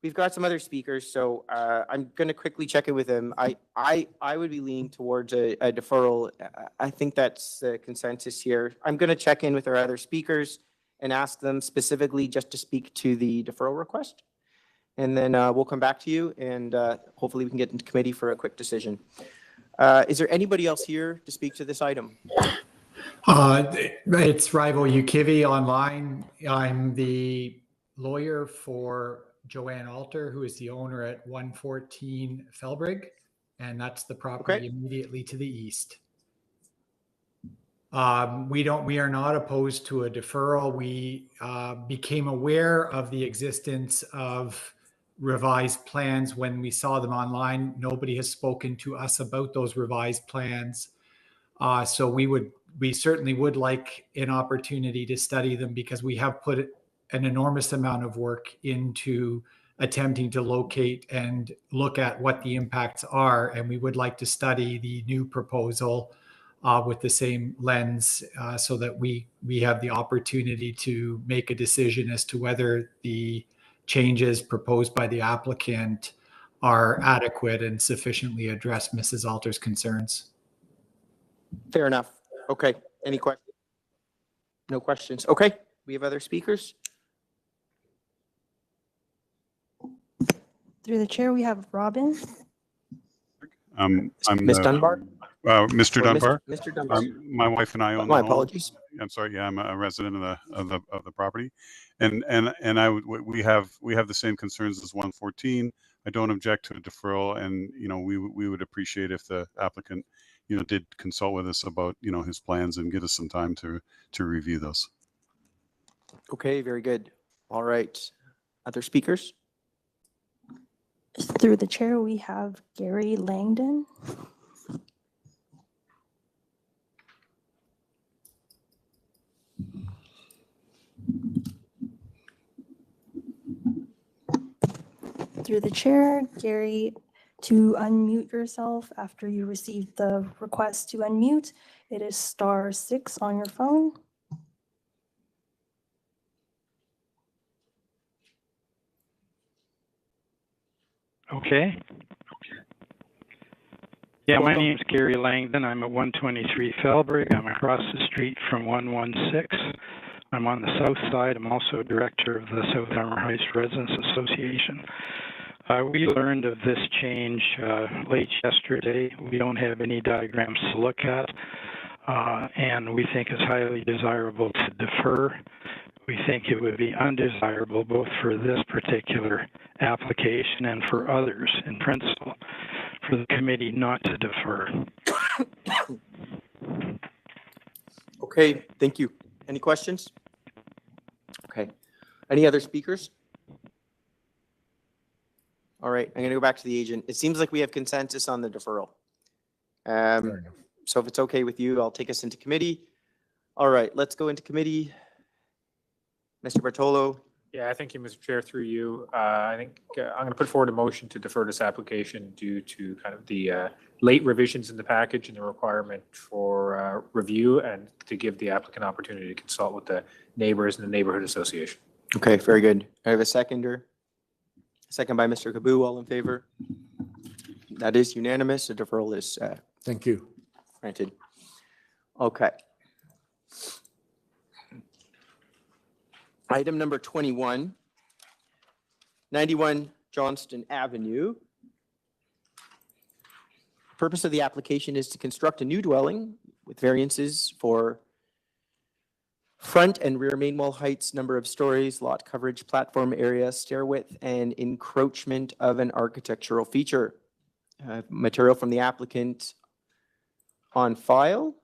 we've got some other speakers, so I'm going to quickly check in with them. I would be leaning towards a deferral. I think that's the consensus here. I'm going to check in with our other speakers and ask them specifically just to speak to the deferral request. And then we'll come back to you, and hopefully we can get into committee for a quick decision. Is there anybody else here to speak to this item? It's Rival Ukivi online. I'm the lawyer for Joanne Alter, who is the owner at 114 FELBRIGG, and that's the property immediately to the east. We are not opposed to a deferral. We became aware of the existence of revised plans when we saw them online. Nobody has spoken to us about those revised plans. So we certainly would like an opportunity to study them, because we have put an enormous amount of work into attempting to locate and look at what the impacts are. And we would like to study the new proposal with the same lens so that we have the opportunity to make a decision as to whether the changes proposed by the applicant are adequate and sufficiently address Mrs. Alter's concerns. Fair enough. Okay. Any questions? No questions. Okay. We have other speakers. Through the chair, we have Robin. I'm Ms. Dunbar? Mr. Or Dunbar. Mr. Dunbar. My wife and I own My the home. apologies. I'm sorry. Yeah, I'm a resident of the property, and we have the same concerns as 114. I don't object to a deferral, and we would appreciate if the applicant did consult with us about his plans and give us some time to review those. Okay, very good. All right. Other speakers? Through the chair, we have Gary Langdon. Through the chair, Gary, to unmute yourself after you receive the request to unmute, it is *6 on your phone. Okay. Yeah, my name's Gary Langdon. I'm at 123 FELBRIGG. I'm across the street from 116. I'm on the south side. I'm also director of the South Armor Heights Residents Association. We learned of this change late yesterday. We don't have any diagrams to look at, and we think it's highly desirable to defer. We think it would be undesirable both for this particular application and for others in principle for the committee not to defer. Okay, thank you. Any questions? Okay. Any other speakers? All right, I'm going to go back to the agent. It seems like we have consensus on the deferral. So if it's okay with you, I'll take us into committee. All right, let's go into committee. Mr. Bartolo. Yeah, thank you, Mr. Chair, through you. I think I'm going to put forward a motion to defer this application due to kind of the late revisions in the package and the requirement for review, and to give the applicant opportunity to consult with the neighbors and the neighborhood association. Okay, very good. I have a seconder. Second by Mr. Kaboo. All in favor? That is unanimous. The deferral is thank you. Granted. Okay. Item number 21, 91 Johnston Avenue. The purpose of the application is to construct a new dwelling with variances for front and rear main wall heights, number of stories, lot coverage, platform area, stair width, and encroachment of an architectural feature. Material from the applicant on file.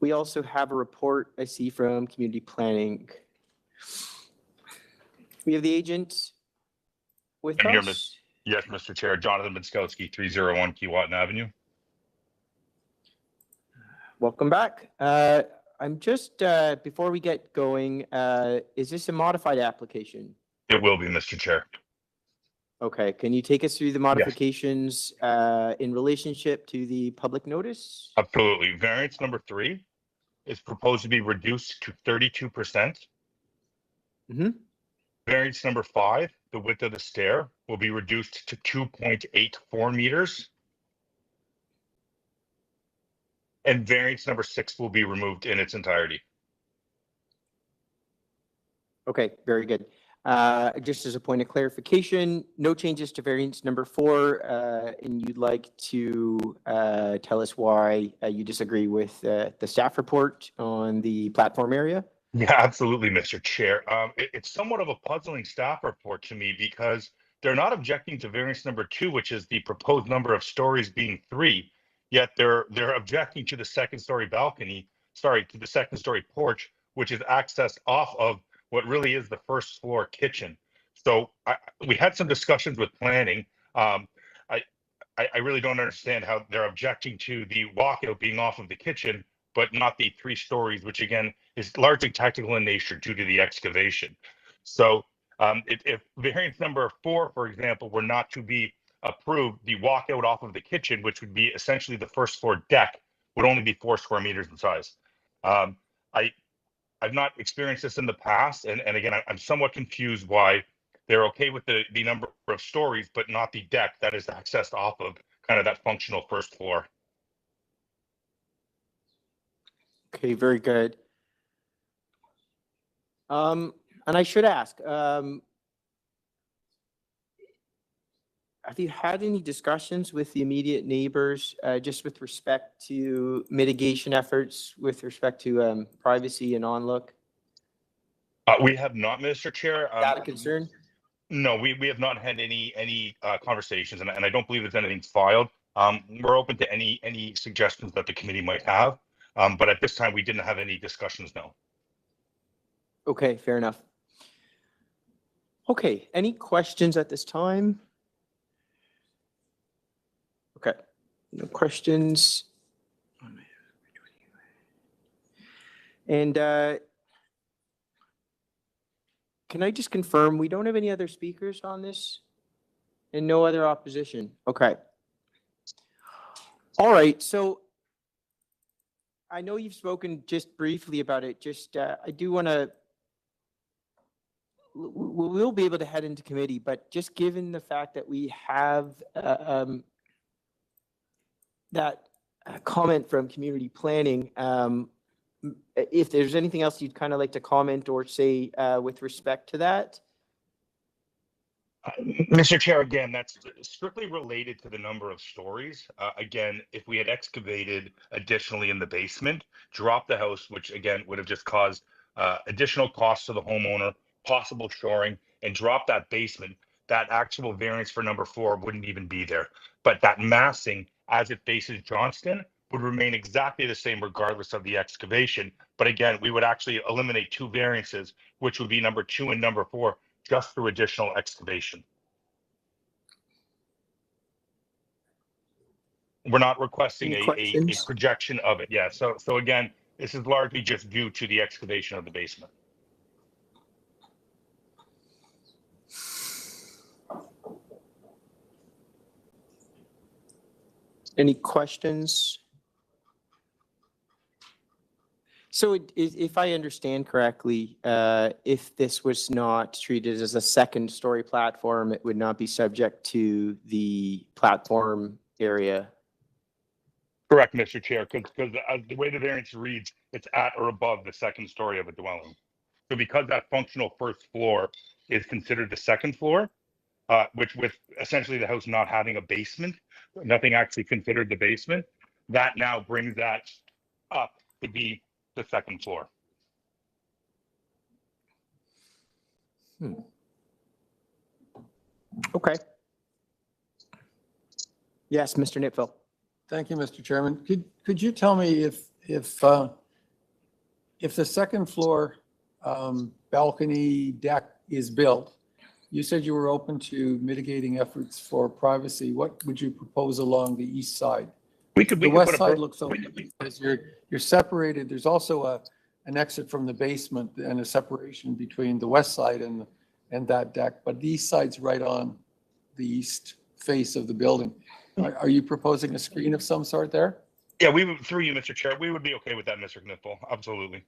We also have a report I see from community planning. We have the agent with I'm here, us. yes, Mr. Chair, Jonathan Minskowski, 301 Keewatin Avenue. Welcome back. I'm just, before we get going, is this a modified application? It will be, Mr. Chair. Okay, can you take us through the modifications in relationship to the public notice? Absolutely. Variance number 3 is proposed to be reduced to 32%. Variance number 5, the width of the stair will be reduced to 2.84 meters. And variance number 6 will be removed in its entirety. Okay, very good. Just as a point of clarification, no changes to variance number 4, and you'd like to tell us why you disagree with the staff report on the platform area? Yeah, absolutely, Mr. Chair. It's somewhat of a puzzling staff report to me because they're not objecting to variance number 2, which is the proposed number of stories being 3, yet they're objecting to the second story balcony, to the second story porch, which is accessed off of what really is the first floor kitchen. So we had some discussions with planning. I really don't understand how they're objecting to the walkout being off of the kitchen, but not the 3 stories, which again is largely technical in nature due to the excavation. So if variance number 4, for example, were not to be approved, the walkout off of the kitchen, which would be essentially the first floor deck, would only be 4 square meters in size. I've not experienced this in the past, and again, I'm somewhat confused why they're okay with the number of stories, but not the deck that is accessed off of kind of that functional first floor. Okay, very good. And I should ask, have you had any discussions with the immediate neighbors just with respect to mitigation efforts with respect to privacy and on-look? We have not, Mr. Chair. Is that a concern? No, we have not had any conversations, and I don't believe there's anything filed. We're open to any suggestions that the committee might have, but at this time we didn't have any discussions. No. Okay, fair enough. Okay, any questions at this time? Okay, no questions. And can I just confirm we don't have any other speakers on this and no other opposition? Okay. All right, so I know you've spoken just briefly about it. Just I do want to, we'll be able to head into committee, but just given the fact that we have that comment from community planning, if there's anything else you'd kind of like to comment or say with respect to that? Mr. Chair, again, that's strictly related to the number of stories. Again, if we had excavated additionally in the basement, dropped the house, which again would have just caused additional costs to the homeowner, possible shoring, and drop that basement, that actual variance for number 4 wouldn't even be there. But that massing as it faces Johnston would remain exactly the same regardless of the excavation. But again, we would actually eliminate 2 variances, which would be number 2 and number 4, just through additional excavation. We're not requesting a projection of it. Yeah, so again, this is largely just due to the excavation of the basement. Any questions? So if I understand correctly, if this was not treated as a second story platform, it would not be subject to the platform area. Correct, Mr. Chair, because the way the variance reads, it's at or above the second story of a dwelling. So because that functional first floor is considered the second floor, which with essentially the house not having a basement, nothing actually considered the basement, that now brings that up to be the second floor. Okay. Yes, Mr. Nipfel. Thank you, Mr. Chairman. Could you tell me if the second floor balcony deck is built, you said you were open to mitigating efforts for privacy. What would you propose along the east side? The west side looks open because you're separated. There's also an exit from the basement and a separation between the west side and that deck, but the east side's right on the east face of the building. Are you proposing a screen of some sort there? Yeah, we would, through you, Mr. Chair, we would be okay with that, Mr. Knipple. Absolutely.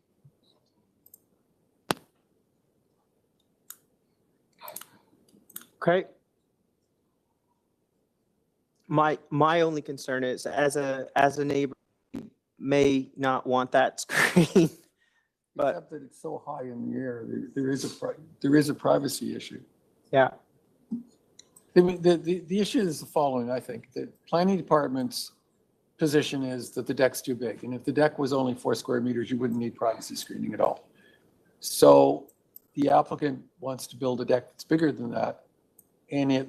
Okay. My only concern is as a neighbor may not want that screen, but except that it's so high in the air, there is a privacy issue. Yeah. The issue is the following, I think. The planning department's position is that the deck's too big. And if the deck was only 4 square meters, you wouldn't need privacy screening at all. So the applicant wants to build a deck that's bigger than that, and it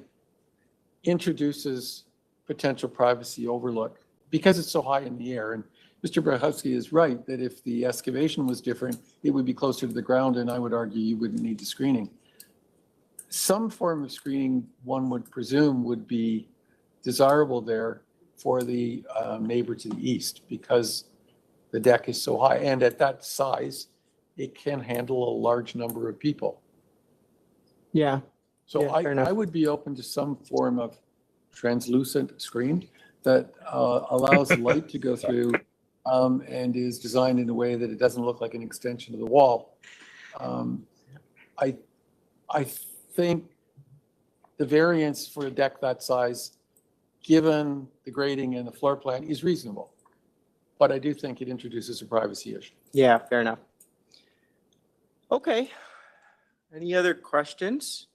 introduces potential privacy overlook because it's so high in the air. And Mr. Brachowski is right that if the excavation was different, it would be closer to the ground, and I would argue you wouldn't need the screening. Some form of screening, one would presume, would be desirable there for the neighbor to the east because the deck is so high. And at that size, it can handle a large number of people. Yeah. So yeah, I would be open to some form of translucent screen that allows light to go through and is designed in a way that it doesn't look like an extension of the wall. I think the variance for a deck that size, given the grading and the floor plan, is reasonable. But I do think it introduces a privacy issue. Yeah, fair enough. Okay. Any other questions?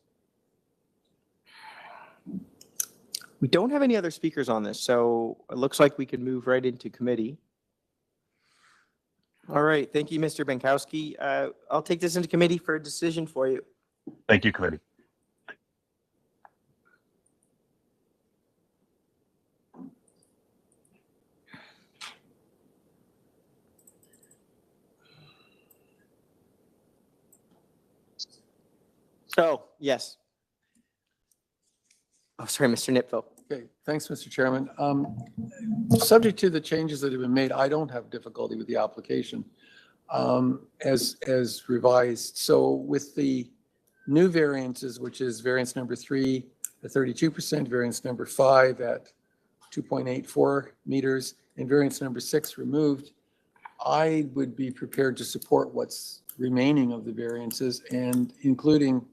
We don't have any other speakers on this, so it looks like we can move right into committee. All right, thank you, Mr. Benkowski. I'll take this into committee for a decision for you. Thank you, committee. Oh, yes. Oh, sorry, Mr. Nipfel. Okay, thanks, Mr. Chairman. Subject to the changes that have been made, I don't have difficulty with the application as revised. So with the new variances, which is variance number 3 at 32%, variance number 5 at 2.84 meters, and variance number 6 removed, I would be prepared to support what's remaining of the variances, and including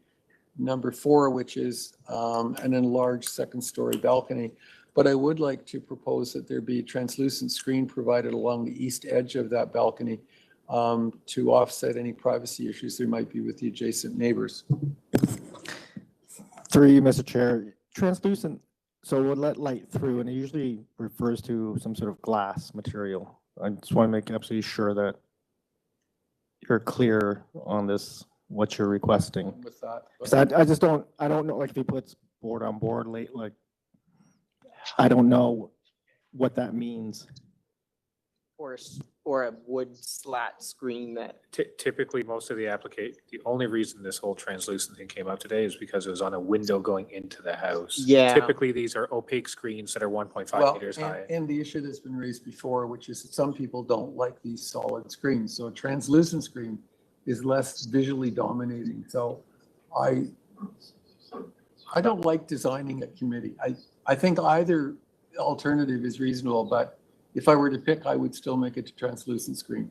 number 4, which is an enlarged second-story balcony. But I would like to propose that there be a translucent screen provided along the east edge of that balcony to offset any privacy issues there might be with the adjacent neighbors. Through you, Mr. Chair, translucent, so it would let light through, and it usually refers to some sort of glass material. I just want to make absolutely sure that you're clear on this, what you're requesting. With that, So I don't know, like if he puts board on board late, like, I don't know what that means. Or a wood slat screen that. Typically, most of the only reason this whole translucent thing came up today is because it was on a window going into the house. Yeah. Typically, these are opaque screens that are 1.5 meters high. And the issue that's been raised before, which is that some people don't like these solid screens. So a translucent screen is less visually dominating. So I don't like designing a committee. I think either alternative is reasonable, but if I were to pick, I would still make it a translucent screen.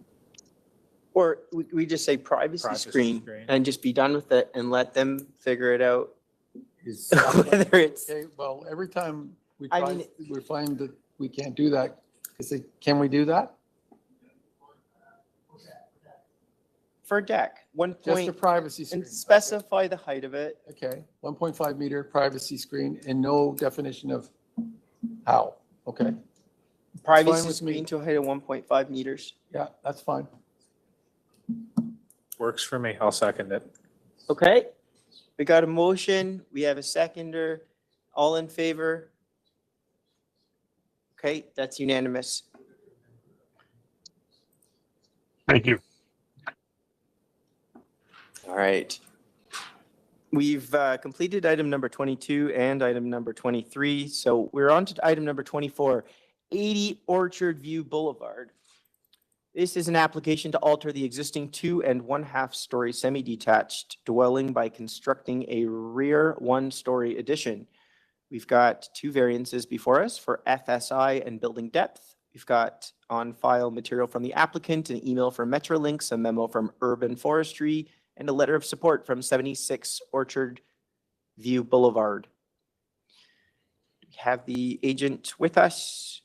Or we just say privacy screen and just be done with it and let them figure it out. Whether it's okay, well, every time we try, we find that we can't do that. Can we do that? For a deck. 1 Just a point, privacy screen. and specify the height of it. Okay, 1.5 meter privacy screen and no definition of how. Okay, Privacy with me. screen to a height of 1.5 meters. yeah, that's fine. Works for me. I'll second it. Okay, we got a motion, we have a seconder, all in favor? Okay, that's unanimous. Thank you. All right. We've completed item number 22 and item number 23, so we're on to item number 24, 80 Orchard View Boulevard. This is an application to alter the existing 2 1/2 story semi-detached dwelling by constructing a rear 1-story addition. We've got 2 variances before us for FSI and building depth. We've got on file material from the applicant, an email from Metrolinx, a memo from Urban Forestry, and a letter of support from 76 Orchard View Boulevard. We have the agent with us.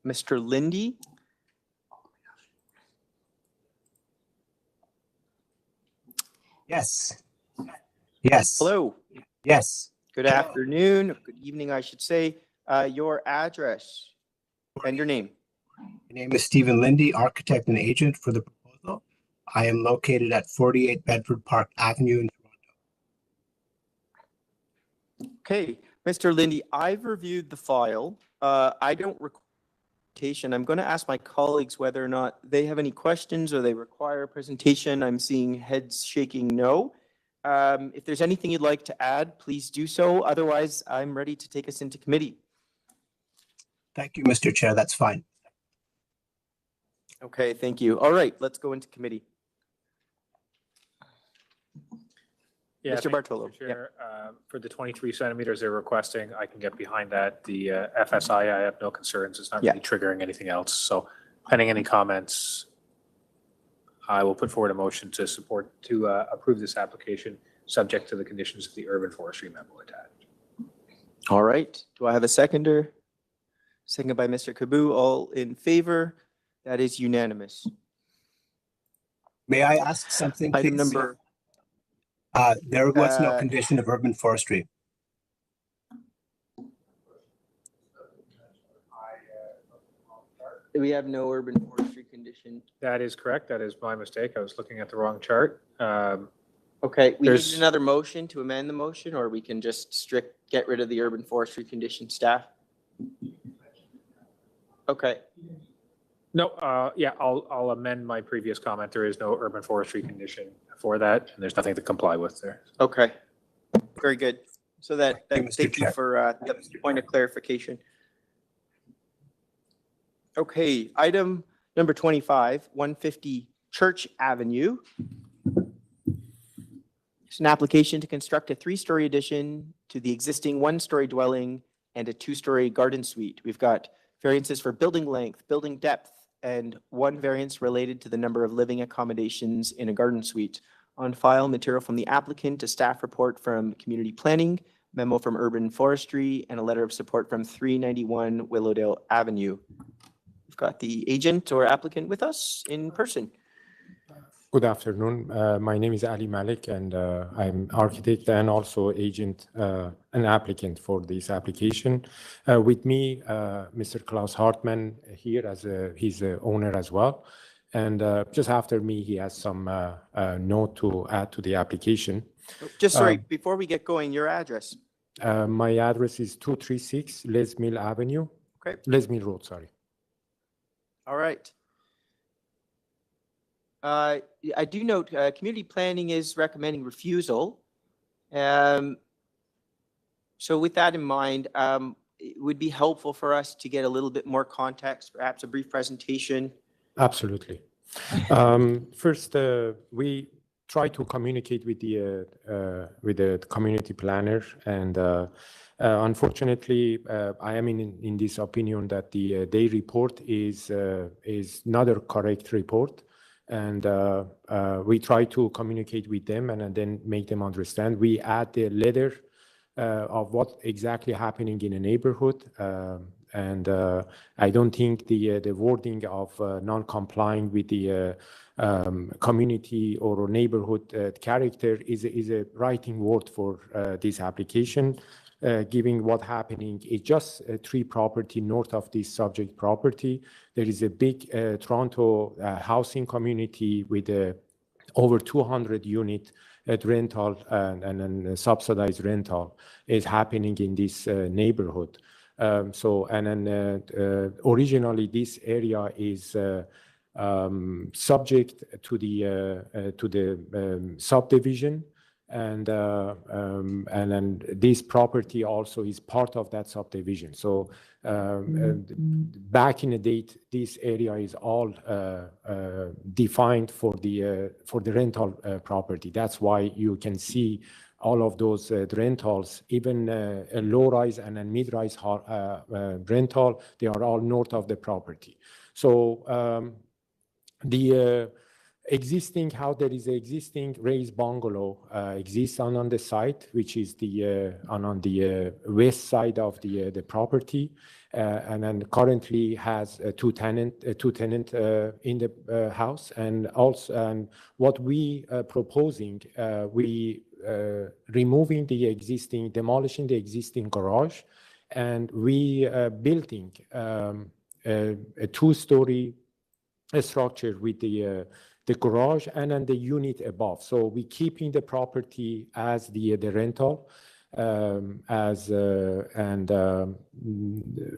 Mr. Lindy. Yes. Yes. Hello. Yes. Good afternoon, good evening, I should say. Your address and your name. My name is Stephen Lindy, architect and agent for the proposal. I am located at 48 Bedford Park Avenue in Okay, Mr. Lindy, I've reviewed the file. I don't require presentation. I'm going to ask my colleagues whether or not they have any questions or they require a presentation. I'm seeing heads shaking no. If there's anything you'd like to add, please do so. Otherwise, I'm ready to take us into committee. Thank you, Mr. Chair. That's fine. Okay, thank you. All right, let's go into committee. Yeah, Mr. thank you, Bartolo. Mr. Chair. For the 23 centimeters they're requesting, I can get behind that. The FSI, I have no concerns. It's not really triggering anything else. So pending any comments, I will put forward a motion to support, to approve this application, subject to the conditions of the urban forestry memo attached. All right, do I have a seconder? Seconded by Mr. Kaboo. All in favor? That is unanimous. May I ask something, please? Item number. There was no condition of urban forestry. We have no urban forestry condition. That is correct. That is my mistake. I was looking at the wrong chart. Okay, we There's- need another motion to amend the motion, or we can just get rid of the urban forestry condition, staff? Okay, No, yeah, I'll amend my previous comment. There is no urban forestry condition for that, and there's nothing to comply with there. okay, very good. So that Thank you, Mr. thank you Chair. for the point of clarification. Okay, item number 25, 150 Church Avenue. It's an application to construct a 3-story addition to the existing 1-story dwelling and a 2-story garden suite. We've got variances for building length, building depth, and 1 variance related to the number of living accommodations in a garden suite. On file, material from the applicant, a staff report from community planning, memo from urban forestry, and a letter of support from 391 Willowdale Avenue. We've got the agent or applicant with us in person. Good afternoon. My name is Ali Malik, and I'm architect and also agent, an applicant for this application. With me, Mr. Klaus Hartmann here as he's the owner as well. And just after me, he has some note to add to the application. Just sorry, before we get going, your address. My address is 236 Les Mills Avenue. Okay. Les Mills Road, sorry. All right. I do note community planning is recommending refusal. So with that in mind, it would be helpful for us to get a little bit more context, perhaps a brief presentation. Absolutely. First, we try to communicate with the community planner, and unfortunately, I am in this opinion that their report is not a correct report. And we try to communicate with them and then make them understand. We add the letter of what exactly happening in a neighborhood. And I don't think the wording of non-complying with the community or neighborhood character is a writing word for this application. Given what happening is just 3 property north of this subject property. There is a big Toronto housing community with over 200 unit at rental and subsidized rental is happening in this neighborhood. Originally this area is subject to the subdivision, and then this property also is part of that subdivision. So back in the date, this area is all defined for the rental property. That's why you can see all of those rentals, even a low-rise and a mid-rise rental, they are all north of the property. So the existing house, there is an existing raised bungalow exists on the site, which is on the west side of the property, and then currently has two tenant in the house. And also, what we proposing, we removing the existing, demolishing the existing garage, and we building a 2-story structure with the garage and then the unit above. So we keeping the property as the rental,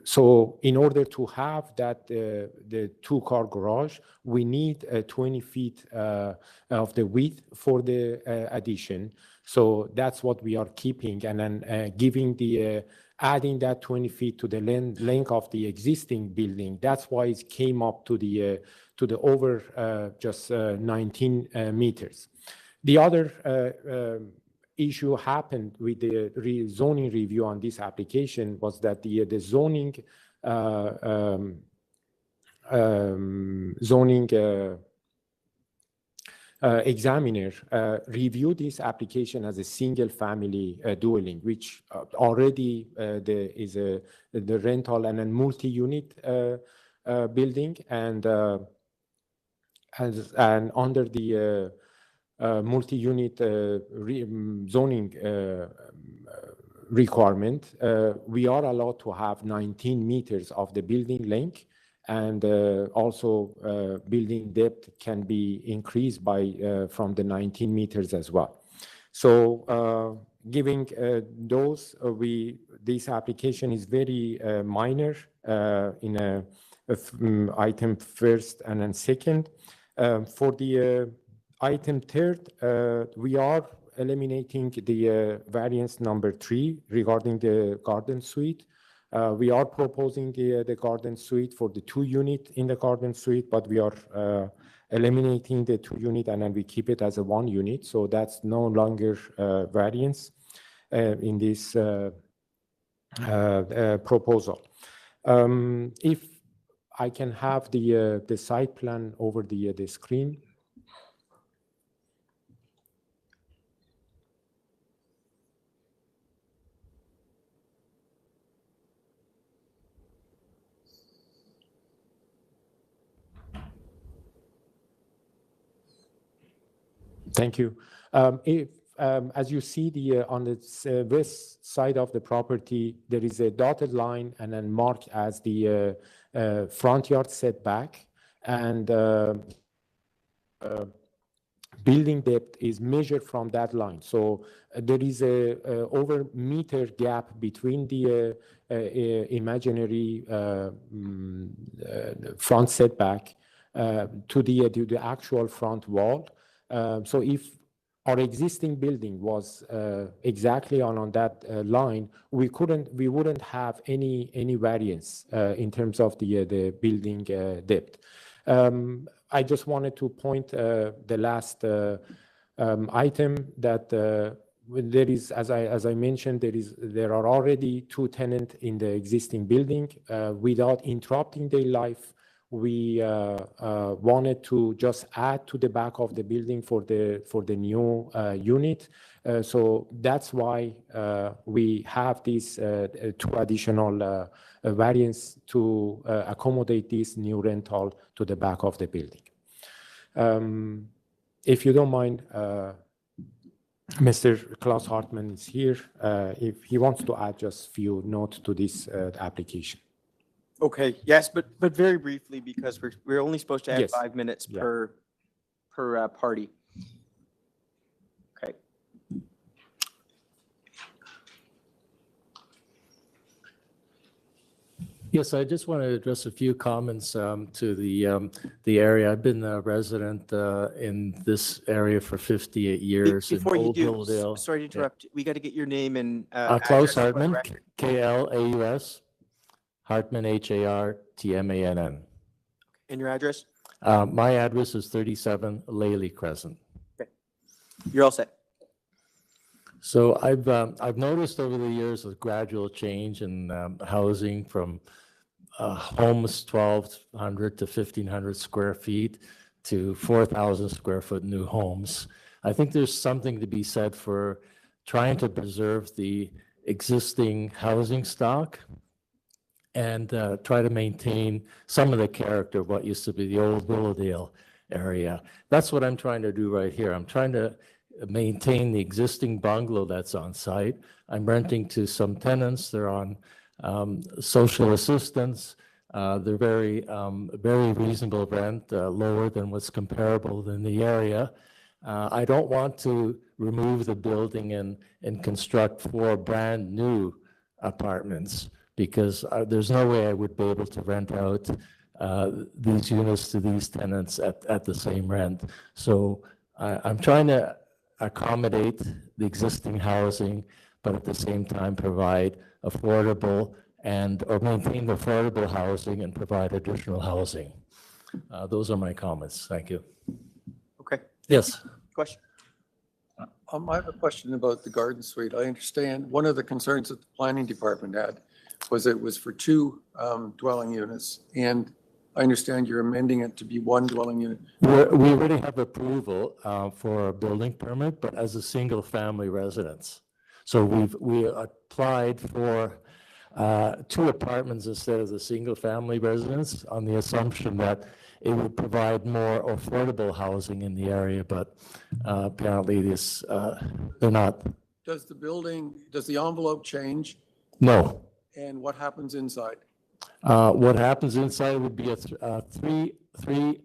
so in order to have that the 2-car garage, we need 20 feet of the width for the addition. So that's what we are keeping, and then giving the adding that 20 feet to the length of the existing building. That's why it came up to the over just 19 meters. The other issue happened with the zoning review on this application was that the zoning examiner reviewed this application as a single-family dwelling, which already is the rental and a multi-unit building, and under the multi-unit zoning requirement, we are allowed to have 19 meters of the building length, and also building depth can be increased by from the 19 meters as well. So giving those, this application is very minor in item first and then second. For the item third, we are eliminating the variance number 3 regarding the garden suite. We are proposing the garden suite for the 2-unit in the garden suite, but we are eliminating the 2-unit and then we keep it as a 1-unit. So that's no longer variance in this proposal. If I can have the site plan over the screen. Thank you. As you see, on the west side of the property, there is a dotted line and then marked as the front yard setback, and building depth is measured from that line. So there is a over meter gap between the imaginary front setback to the actual front wall. So if our existing building was exactly on that line, we wouldn't have any variance in terms of the building depth. I just wanted to point the last item that there is, as I mentioned, there are already 2 tenants in the existing building. Without interrupting their life, we wanted to just add to the back of the building for the new unit. So that's why we have these two additional variants to accommodate this new rental to the back of the building. If you don't mind, Mr. Klaus Hartmann is here. If he wants to add just a few notes to this application. Okay, yes, but very briefly, because we're only supposed to have Yes. 5 minutes Yeah. per party. Okay. Yes, I just want to address a few comments to the area. I've been a resident in this area for 58 years. in Before you Old do, Hilldale. sorry to interrupt, we got to get your name and Klaus address for the Hartmann, record. Klaus, Hartmann, Hartmann. And your address? My address is 37 Laley Crescent. Okay. You're all set. So I've noticed over the years a gradual change in housing from homes 1,200 to 1,500 square feet to 4,000 square foot new homes. I think there's something to be said for trying to preserve the existing housing stock and try to maintain some of the character of what used to be the old Willowdale area. That's what I'm trying to do right here. I'm trying to maintain the existing bungalow that's on site. I'm renting to some tenants. They're on social assistance. They're very reasonable rent, lower than what's comparable in the area. I don't want to remove the building and construct 4 brand new apartments because there's no way I would be able to rent out these units to these tenants at the same rent. So I'm trying to accommodate the existing housing, but at the same time provide affordable or maintain affordable housing and provide additional housing. Those are my comments. Thank you. Okay. Yes. Question? I have a question about the garden suite. I understand one of the concerns that the planning department had was it was for 2 dwelling units, and I understand you're amending it to be 1 dwelling unit. We already have approval for a building permit, but as a single family residence. So we applied for 2 apartments instead of the single family residence on the assumption that it would provide more affordable housing in the area, but apparently they're not. Does the envelope change? No. And what happens inside? What happens inside would be three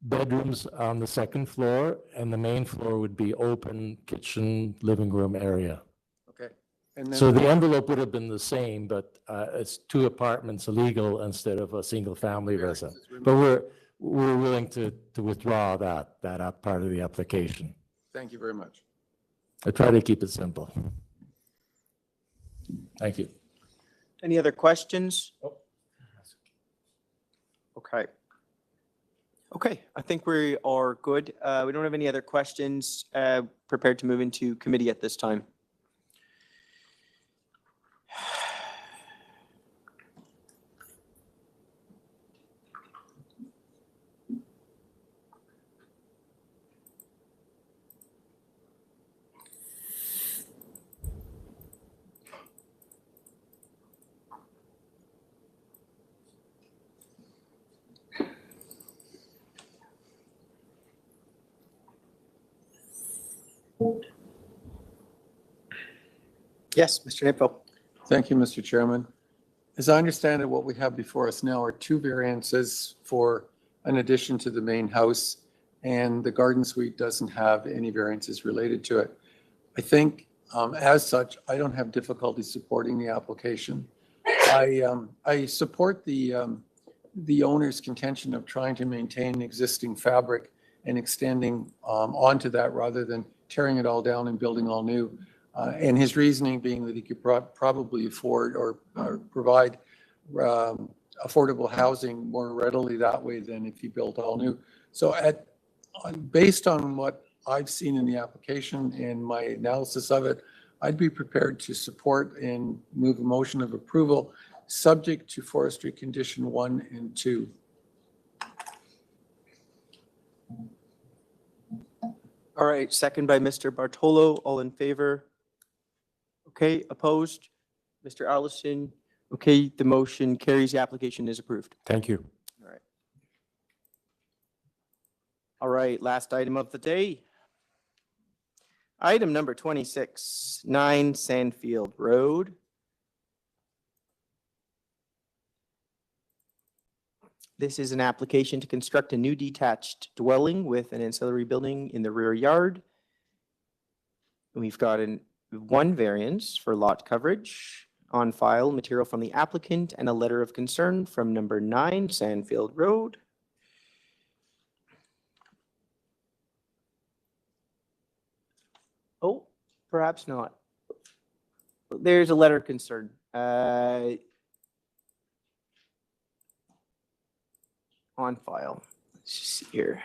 bedrooms on the second floor, and the main floor would be open kitchen, living room area. Okay. And then So the envelope would have been the same, but it's 2 apartments legal instead of a single family residence. But we're willing to withdraw that part of the application. Thank you very much. I try to keep it simple. Thank you. Any other questions? Okay. Okay, I think we are good. We don't have any other questions. Prepared to move into committee at this time. Yes, Mr. Nippo. Thank you, Mr. Chairman. As I understand it, what we have before us now are 2 variances for an addition to the main house, and the garden suite doesn't have any variances related to it. I think, as such, I don't have difficulty supporting the application. I support the owner's contention of trying to maintain existing fabric and extending onto that rather than tearing it all down and building all new. And his reasoning being that he could probably afford or provide affordable housing more readily that way than if he built all new. So based on what I've seen in the application and my analysis of it, I'd be prepared to support and move a motion of approval subject to forestry condition 1 and 2. All right, second by Mr. Bartolo. All in favor? Okay, opposed? Mr. Allison? Okay, the motion carries. The application is approved. Thank you. All right. All right, last item of the day. Item number 26, 9 Sandfield Road. This is an application to construct a new detached dwelling with an ancillary building in the rear yard. We've got one variance for lot coverage on file, material from the applicant, and a letter of concern from number 9 Sandfield Road. Oh, perhaps not. There's a letter of concern. On file. Let's just see here.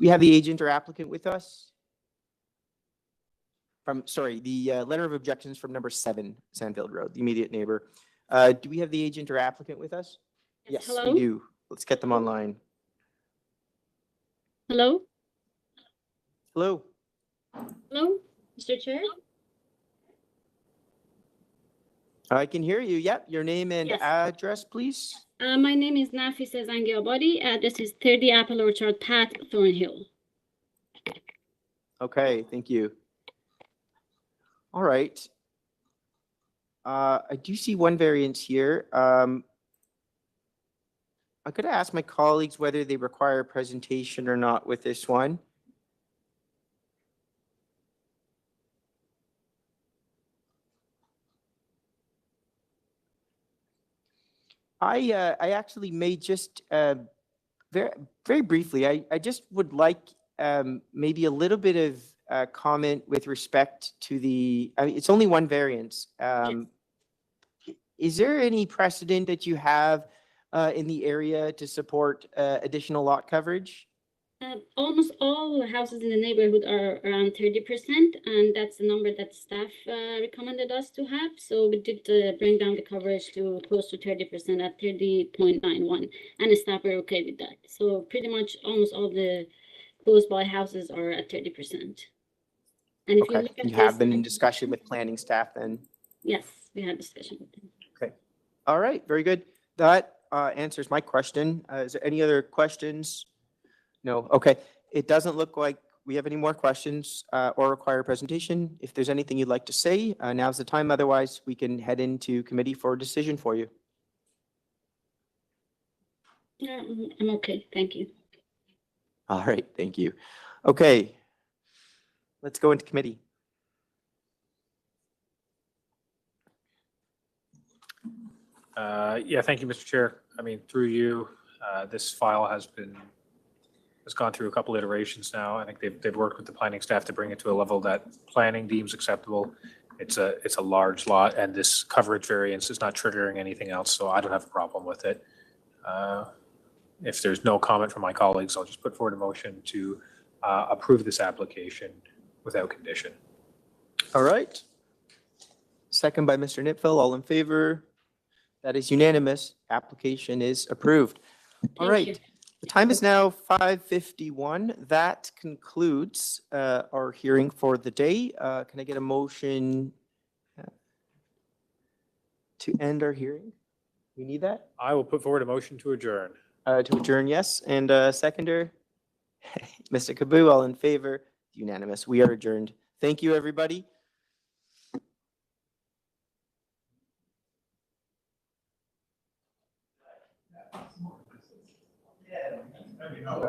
We have the agent or applicant with us. The letter of objections from number 7 Sandfield Road, the immediate neighbor. Do we have the agent or applicant with us? Yes, Hello? we do. Let's get them online. Hello? Hello. Hello, Mr. Chair? I can hear you. Yep. Your name and Yes. address, please. My name is Nafisa Zangiabadi. Address is 30 Apple Orchard Path, Thornhill. Okay, thank you. All right. I do see one variance here. I'm going to ask my colleagues whether they require a presentation or not with this one. I actually may just very briefly. I just would like maybe a little bit of comment with respect to the. I mean, it's only one variance. Is there any precedent that you have in the area to support additional lot coverage? Almost all houses in the neighborhood are around 30%, and that's the number that staff recommended us to have. So we did bring down the coverage to close to 30% at 30.91, and the staff were okay with that. So pretty much almost all the close by houses are at 30%. And if you Okay, look at you have this, been in discussion with planning staff then? yes, we had discussion with them. Okay. All right, very good. That answers my question. Is there any other questions? No. Okay. It doesn't look like we have any more questions or require a presentation. If there's anything you'd like to say, now's the time. Otherwise, we can head into committee for a decision for you. Yeah, I'm okay. Thank you. All right. Thank you. Okay. Let's go into committee. Yeah, thank you, Mr. Chair. I mean, through you, this file has gone through a couple iterations now. I think they've worked with the planning staff to bring it to a level that planning deems acceptable. It's a large lot, and this coverage variance is not triggering anything else, so I don't have a problem with it. If there's no comment from my colleagues, I'll just put forward a motion to approve this application without condition. All right. Second by Mr. Nipfel. All in favor? That is unanimous. Application is approved. All Thank right. you. The time is now 5:51. That concludes our hearing for the day. Can I get a motion to end our hearing? We need that? I will put forward a motion to adjourn. To adjourn, yes. And seconder? Mr. Kaboo, all in favor? Unanimous. We are adjourned. Thank you, everybody. Yeah, I mean, no,